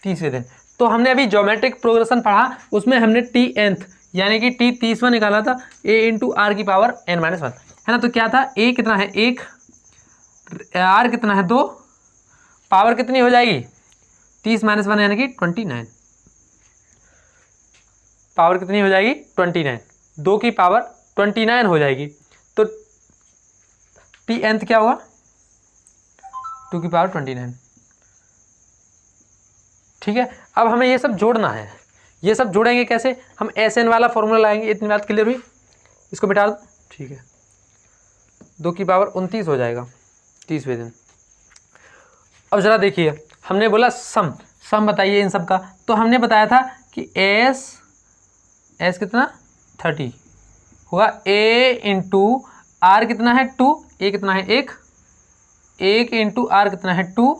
30वें दिन तो हमने अभी ज्योमेट्रिक प्रोग्रेशन पढ़ा, उसमें हमने टी nth यानी कि टी 30वां निकाला था, a इंटू आर की पावर n-1, है ना। तो क्या था, a कितना है 1, r कितना है 2, पावर कितनी हो जाएगी 30 - 1 यानी कि 29, पावर कितनी हो जाएगी 29, 2 की पावर 29 हो जाएगी। तो टी nth क्या होगा 2 की पावर 29, ठीक है। अब हमें ये सब जोड़ना है। ये सब जोड़ेंगे कैसे, हम SN वाला फॉर्मूला लाएंगे। इतनी बात क्लियर हुई, इसको मिटा दो, ठीक है। 2 की पावर 29 हो जाएगा 30वें दिन। अब जरा देखिए, हमने बोला सम बताइए इन सब का। तो हमने बताया था कि एस कितना 30 होगा, a इंटू आर कितना है 2, a कितना है 1 इंटू आर कितना है 2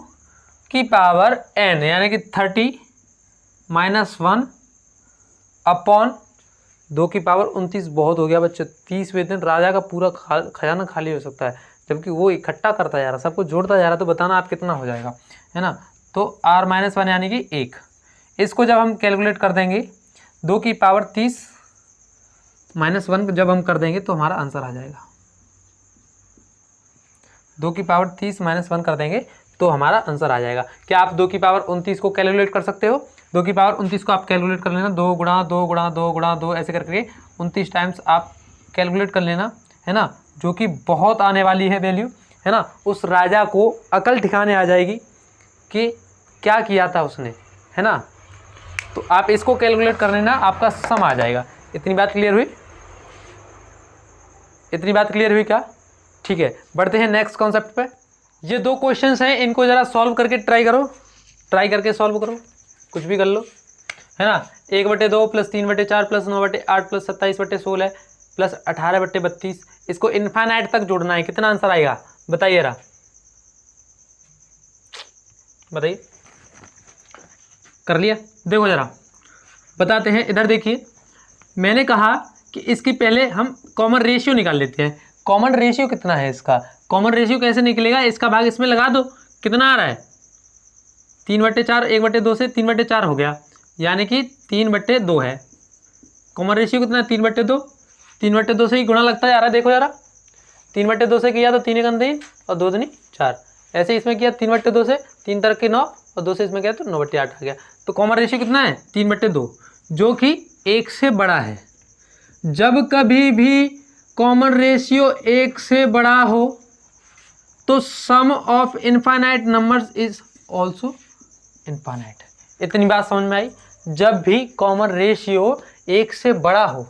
की पावर n, यानी कि 30 - 1 अपॉन 2 की पावर 29। बहुत हो गया बच्चों। 30वें दिन राजा का पूरा खजाना खाली हो सकता है, जबकि वो इकट्ठा करता जा रहा, सबको जोड़ता जा रहा। तो बताना आप कितना हो जाएगा, है ना। तो r - 1 यानी कि 1, इसको जब हम कैलकुलेट कर देंगे 2 की पावर 30 - 1 जब हम कर देंगे तो हमारा आंसर आ जाएगा। 2 की पावर 30 - 1 कर देंगे तो हमारा आंसर आ जाएगा। क्या आप 2 की पावर 29 को कैलकुलेट कर सकते हो? 2 की पावर 29 को आप कैलकुलेट कर लेना, 2 गुणा 2 गुणा 2 गुणा 2 ऐसे करके 29 टाइम्स आप कैलकुलेट कर लेना, है ना। जो कि बहुत आने वाली है वैल्यू, है ना। उस राजा को अकल ठिकाने आ जाएगी कि क्या किया था उसने, है ना। तो आप इसको कैलकुलेट कर लेना, आपका सम आ जाएगा। इतनी बात क्लियर हुई? इतनी बात क्लियर हुई क्या? ठीक है, बढ़ते हैं नेक्स्ट कॉन्सेप्ट पे। ये 2 क्वेश्चंस हैं, इनको ज़रा सॉल्व करके ट्राई करो, ट्राई करके सॉल्व करो, कुछ भी कर लो, है ना। 1/2 + 3/4 + 9/8 + 27/16 + 18/32, इसको इनफाइनाइट तक जोड़ना है। कितना आंसर आएगा बताइए जरा, बताइए। कर लिया। देखो जरा बताते हैं, इधर देखिए, मैंने कहा कि इसकी पहले हम कॉमन रेशियो निकाल लेते हैं। कॉमन रेशियो कितना है इसका? कॉमन रेशियो कैसे निकलेगा? इसका भाग इसमें लगा दो, कितना आ रहा है 3/4, 1/2 से 3/4 हो गया, यानी कि 3/2 है। कॉमन रेशियो कितना है? 3/2। 3/2 से ही गुणा लगता जा रहा है। देखो जरा 3/2 से किया तो 3 एकम 3 और 2 दूनी 4, ऐसे इसमें किया 3/2 से 3 तरह के 9 और 2 से इसमें किया तो 9/8 आ गया। तो कॉमन रेशियो कितना है? 3/2, जो कि 1 से बड़ा है। जब कभी भी कॉमन रेशियो 1 से बड़ा हो तो sum of infinite numbers is also infinite. इतनी बात समझ में आई? जब भी कॉमन रेशियो 1 से बड़ा हो,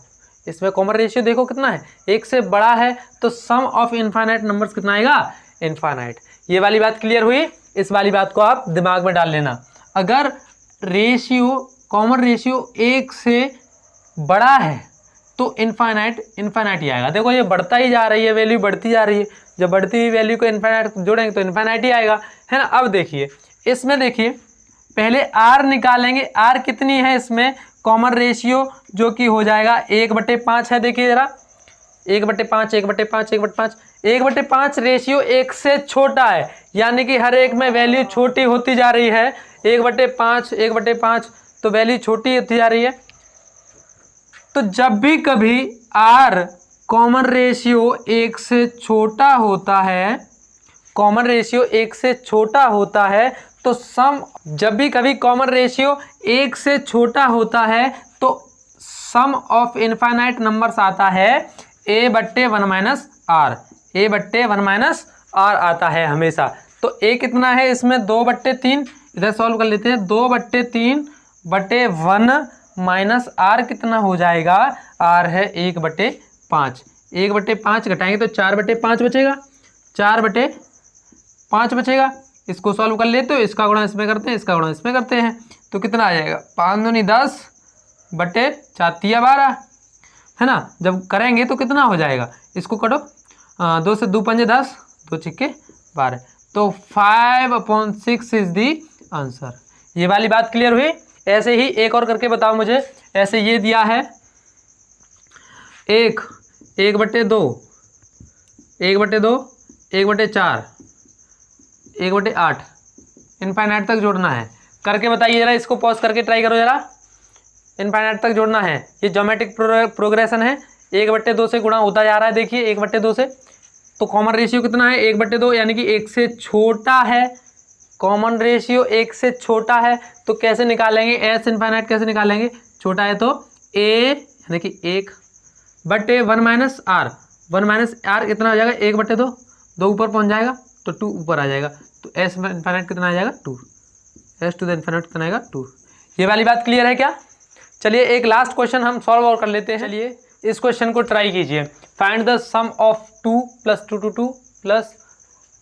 इसमें कॉमन रेशियो देखो कितना है, 1 से बड़ा है, तो सम ऑफ इनफाइनाइट नंबर्स कितना आएगा? इनफाइनाइट। ये वाली बात क्लियर हुई? इस वाली बात को आप दिमाग में डाल लेना। अगर रेशियो कॉमन रेशियो 1 से बड़ा है तो इनफाइनाइट ही आएगा। देखो ये बढ़ता ही जा रही है, वैल्यू बढ़ती जा रही है, जब बढ़ती हुई वैल्यू को इनफाइनाइट जोड़ेंगे तो इनफाइनाइट ही आएगा, है ना। अब देखिए इसमें, देखिए पहले आर निकालेंगे। आर कितनी है इसमें? कॉमन रेशियो जो कि हो जाएगा 1/5 है। देखिए जरा 1/5, 1/5, 1/5, 1/5 रेशियो 1 से छोटा है, यानी कि हर एक में वैल्यू छोटी होती जा रही है। 1/5, 1/5, तो वैल्यू छोटी होती जा रही है। तो जब भी कभी आर कॉमन रेशियो 1 से छोटा होता है, कॉमन रेशियो 1 से छोटा होता है, तो सम, जब भी कभी कॉमन रेशियो 1 से छोटा होता है तो सम ऑफ इनफाइनाइट नंबर्स आता है a/1 - r। a/1 - r आता है हमेशा। तो a कितना है इसमें? 2/3। इधर सॉल्व कर लेते हैं। 2/3/1 माइनस r कितना हो जाएगा? r है 1/5। 1/5 घटाएंगे तो 4/5 बचेगा, 4/5 बचेगा। इसको सॉल्व कर लेते हो, इसका गुणा इसमें करते हैं, इसका गुणा इसमें करते हैं, तो कितना आ जाएगा? 5 दूनी 10 बटे 4 तिया 12, है ना। जब करेंगे तो कितना हो जाएगा? इसको कटो, 2 से 2 पंजे 10, 2 छिक्के 12, तो 5/6 इज दी आंसर। ये वाली बात क्लियर हुई? ऐसे ही एक और करके बताओ मुझे। ऐसे ये दिया है 1, 1/2, 1/2, 1/4, 1/8, इनफाइनाइट तक जोड़ना है। करके बताइए जरा, इसको पॉज करके ट्राई करो जरा। इनफाइनाइट तक जोड़ना है, ये ज्योमेट्रिक प्रोग्रेशन है। 1/2 से गुणा होता जा रहा है, देखिए 1/2 से। तो कॉमन रेशियो कितना है? 1/2, यानी कि 1 से छोटा है। कॉमन रेशियो 1 से छोटा है, तो कैसे निकालेंगे? एस इनफाइनाइट कैसे निकालेंगे? छोटा है तो a यानी कि 1/1 - r। 1 - r कितना हो जाएगा? 1/2, 2 ऊपर पहुंच जाएगा तो 2 ऊपर आ जाएगा, तो एस इनफाइनाइट कितना आ जाएगा? 2। एस टू द इनफाइनाइट कितना आएगा? 2। ये वाली बात क्लियर है क्या? चलिए एक लास्ट क्वेश्चन हम सॉल्व और कर लेते हैं। चलिए इस क्वेश्चन को ट्राई कीजिए। फाइंड द सम ऑफ 2 + 2 2 2 +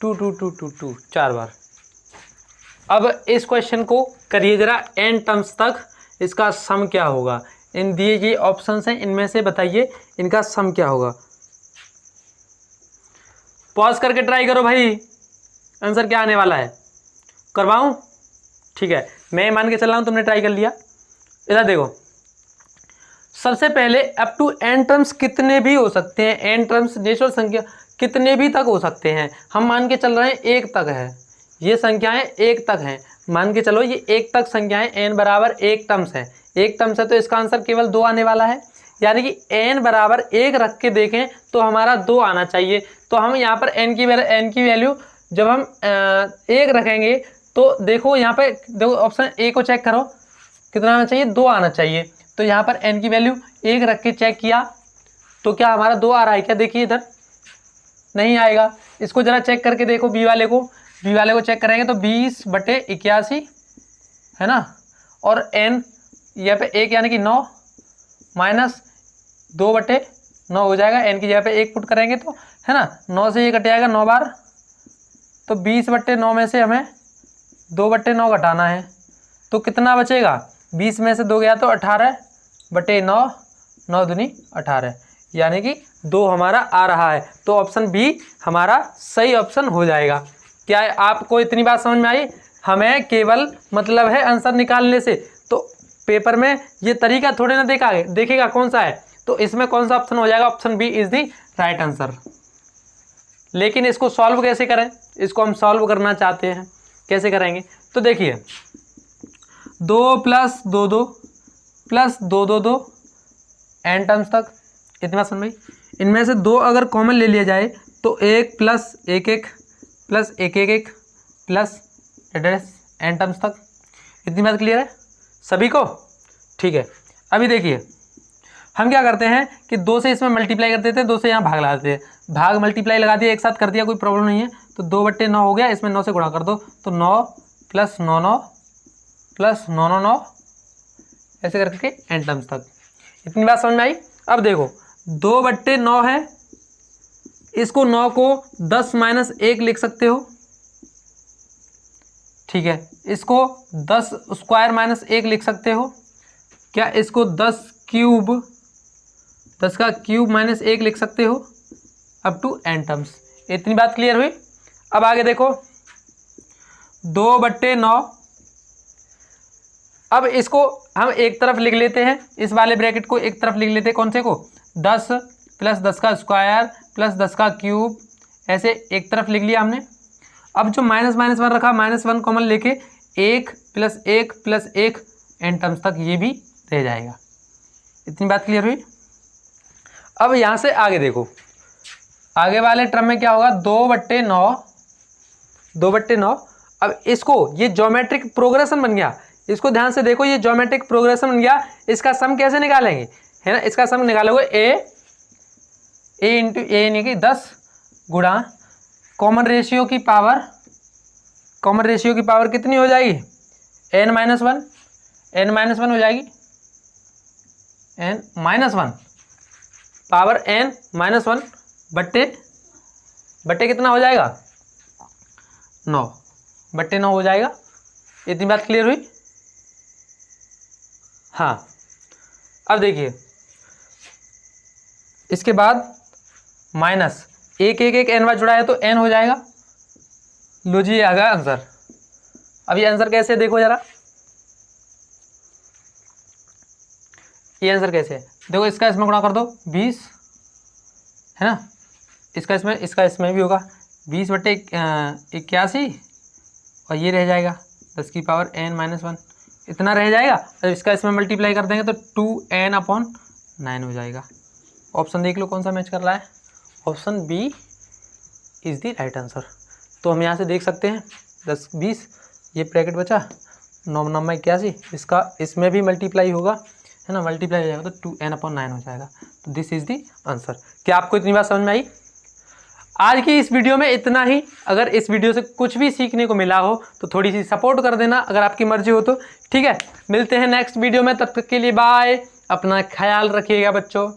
2 2 2 2 2 4 बार। अब इस क्वेश्चन को करिए जरा n टर्म्स तक, इसका सम क्या होगा? इन दिए गए ऑप्शंस हैं, इनमें से बताइए इनका सम क्या होगा। पॉज करके ट्राई करो भाई, आंसर क्या आने वाला है। करवाऊं? ठीक है, मैं मान के चल रहा हूं तुमने ट्राई कर लिया। इधर देखो, सबसे पहले अप टू n टर्म्स कितने भी हो सकते हैं। n टर्म्स नेचुरल संख्या कितने भी तक हो सकते हैं। हम मान के चल रहे हैं 1 तक है, ये संख्याएं 1 तक हैं। मान के चलो ये 1 तक संख्याएं n बराबर 1 टर्म्स है। 1 टर्म्स है तो इसका आंसर केवल 2 आने वाला है, यानी कि n बराबर 1 रख के देखें तो हमारा 2 आना चाहिए। तो हम यहाँ पर n की वैल्यू जब हम 1 रखेंगे तो देखो यहाँ पे, देखो ऑप्शन ए को चेक करो, कितना आना चाहिए? 2 आना चाहिए। तो यहाँ पर n की वैल्यू 1 रख के चेक किया तो क्या हमारा 2 आ रहा है क्या? देखिए इधर नहीं आएगा। इसको जरा चेक करके देखो, बी वाले को चेक करेंगे तो 20/81 है ना, और n यहाँ पे 1 यानी कि 9 माइनस 2/9 हो जाएगा। n की जगह पे 1 पुट करेंगे तो, है ना, 9 से ये कट जाएगा 9 बार, तो 20/9 में से हमें 2/9 घटाना है, तो कितना बचेगा? 20 में से 2 गया तो 18/9, 9 दूनी 18, यानी कि 2 हमारा आ रहा है। तो ऑप्शन बी हमारा सही ऑप्शन हो जाएगा। क्या आपको इतनी बात समझ में आई? हमें केवल मतलब है आंसर निकालने से, तो पेपर में ये तरीका थोड़े ना देखेगा कौन सा है, तो इसमें कौन सा ऑप्शन हो जाएगा, option B is the right answer. लेकिन इसको सॉल्व कैसे करें, इसको हम सॉल्व करना चाहते हैं, कैसे करेंगे, तो देखिए 2 + 2 2 + 2 2 2 एन टर्म्स तक, इतना समझ में। इनमें से 2 अगर कॉमन ले लिया जाए तो 1 + 1 1 + 1 1 1 प्लस एन टर्म्स तक। इतनी बात क्लियर है सभी को? ठीक है। अभी देखिए हम क्या करते हैं कि 2 से इसमें मल्टीप्लाई कर देते हैं, 2 से यहाँ भाग लगा देते हैं, भाग मल्टीप्लाई लगा दिया एक साथ कर दिया, कोई प्रॉब्लम नहीं है। तो 2/9 हो गया, इसमें 9 से गुणा कर दो, तो 9 + 9 9 + 9 9 9 ऐसे करके एन टर्म्स तक। इतनी बात समझ में आई? अब देखो 2/9 है, इसको 9 को 10 - 1 लिख सकते हो, ठीक है। इसको 10 स्क्वायर -1 लिख सकते हो क्या, इसको 10 का क्यूब -1 लिख सकते हो, अप टू एन टर्म्स। इतनी बात क्लियर हुई? अब आगे देखो 2/9, अब इसको हम एक तरफ लिख लेते हैं, इस वाले ब्रैकेट को एक तरफ लिख लेते हैं, कौन से को, 10 + 10 का स्क्वायर + 10 का क्यूब, ऐसे एक तरफ लिख लिया हमने। अब जो -1 रखा, -1 कॉमन लेके 1 + 1 + 1 एन टर्म्स तक ये भी रह जाएगा। इतनी बात क्लियर हुई? अब यहाँ से आगे देखो, आगे वाले टर्म में क्या होगा, 2/9। अब इसको ये ज्योमेट्रिक प्रोग्रेशन बन गया, इसको ध्यान से देखो, ये ज्योमेट्रिक प्रोग्रेशन बन गया। इसका सम कैसे निकालेंगे, है ना, इसका सम निकालोगे a × a यानी कि 10 गुणा कॉमन रेशियो की पावर कितनी हो जाएगी, n-1 हो जाएगी, n-1 पावर n-1 बट्टे कितना हो जाएगा, 9/9 हो जाएगा। इतनी बात क्लियर हुई? हाँ। अब देखिए इसके बाद -1 1 1 n जुड़ा है तो n हो जाएगा। लो जी, आ गया आंसर। अब ये आंसर कैसे देखो जरा, ये आंसर कैसे है देखो, इसका इसमें गुणा कर दो 20, है ना, इसका इसमें भी होगा 20/81 और ये रह जाएगा 10 की पावर n-1, इतना रह जाएगा। और इसका इसमें मल्टीप्लाई कर देंगे तो 2n/9 हो जाएगा। ऑप्शन देख लो कौन सा मैच कर रहा है, option B is the right answer. तो हम यहाँ से देख सकते हैं 10 20, ये ब्रैकेट बचा, 9 9 81, इसका इसमें भी मल्टीप्लाई होगा, है ना, मल्टीप्लाई हो जाएगा तो 2n/9 हो जाएगा। तो दिस इज़ द आंसर। क्या आपको इतनी बात समझ में आई? आज की इस वीडियो में इतना ही। अगर इस वीडियो से कुछ भी सीखने को मिला हो तो थोड़ी सी सपोर्ट कर देना, अगर आपकी मर्जी हो तो, ठीक है। मिलते हैं नेक्स्ट वीडियो में, तब तक के लिए बाय, अपना ख्याल रखिएगा बच्चों।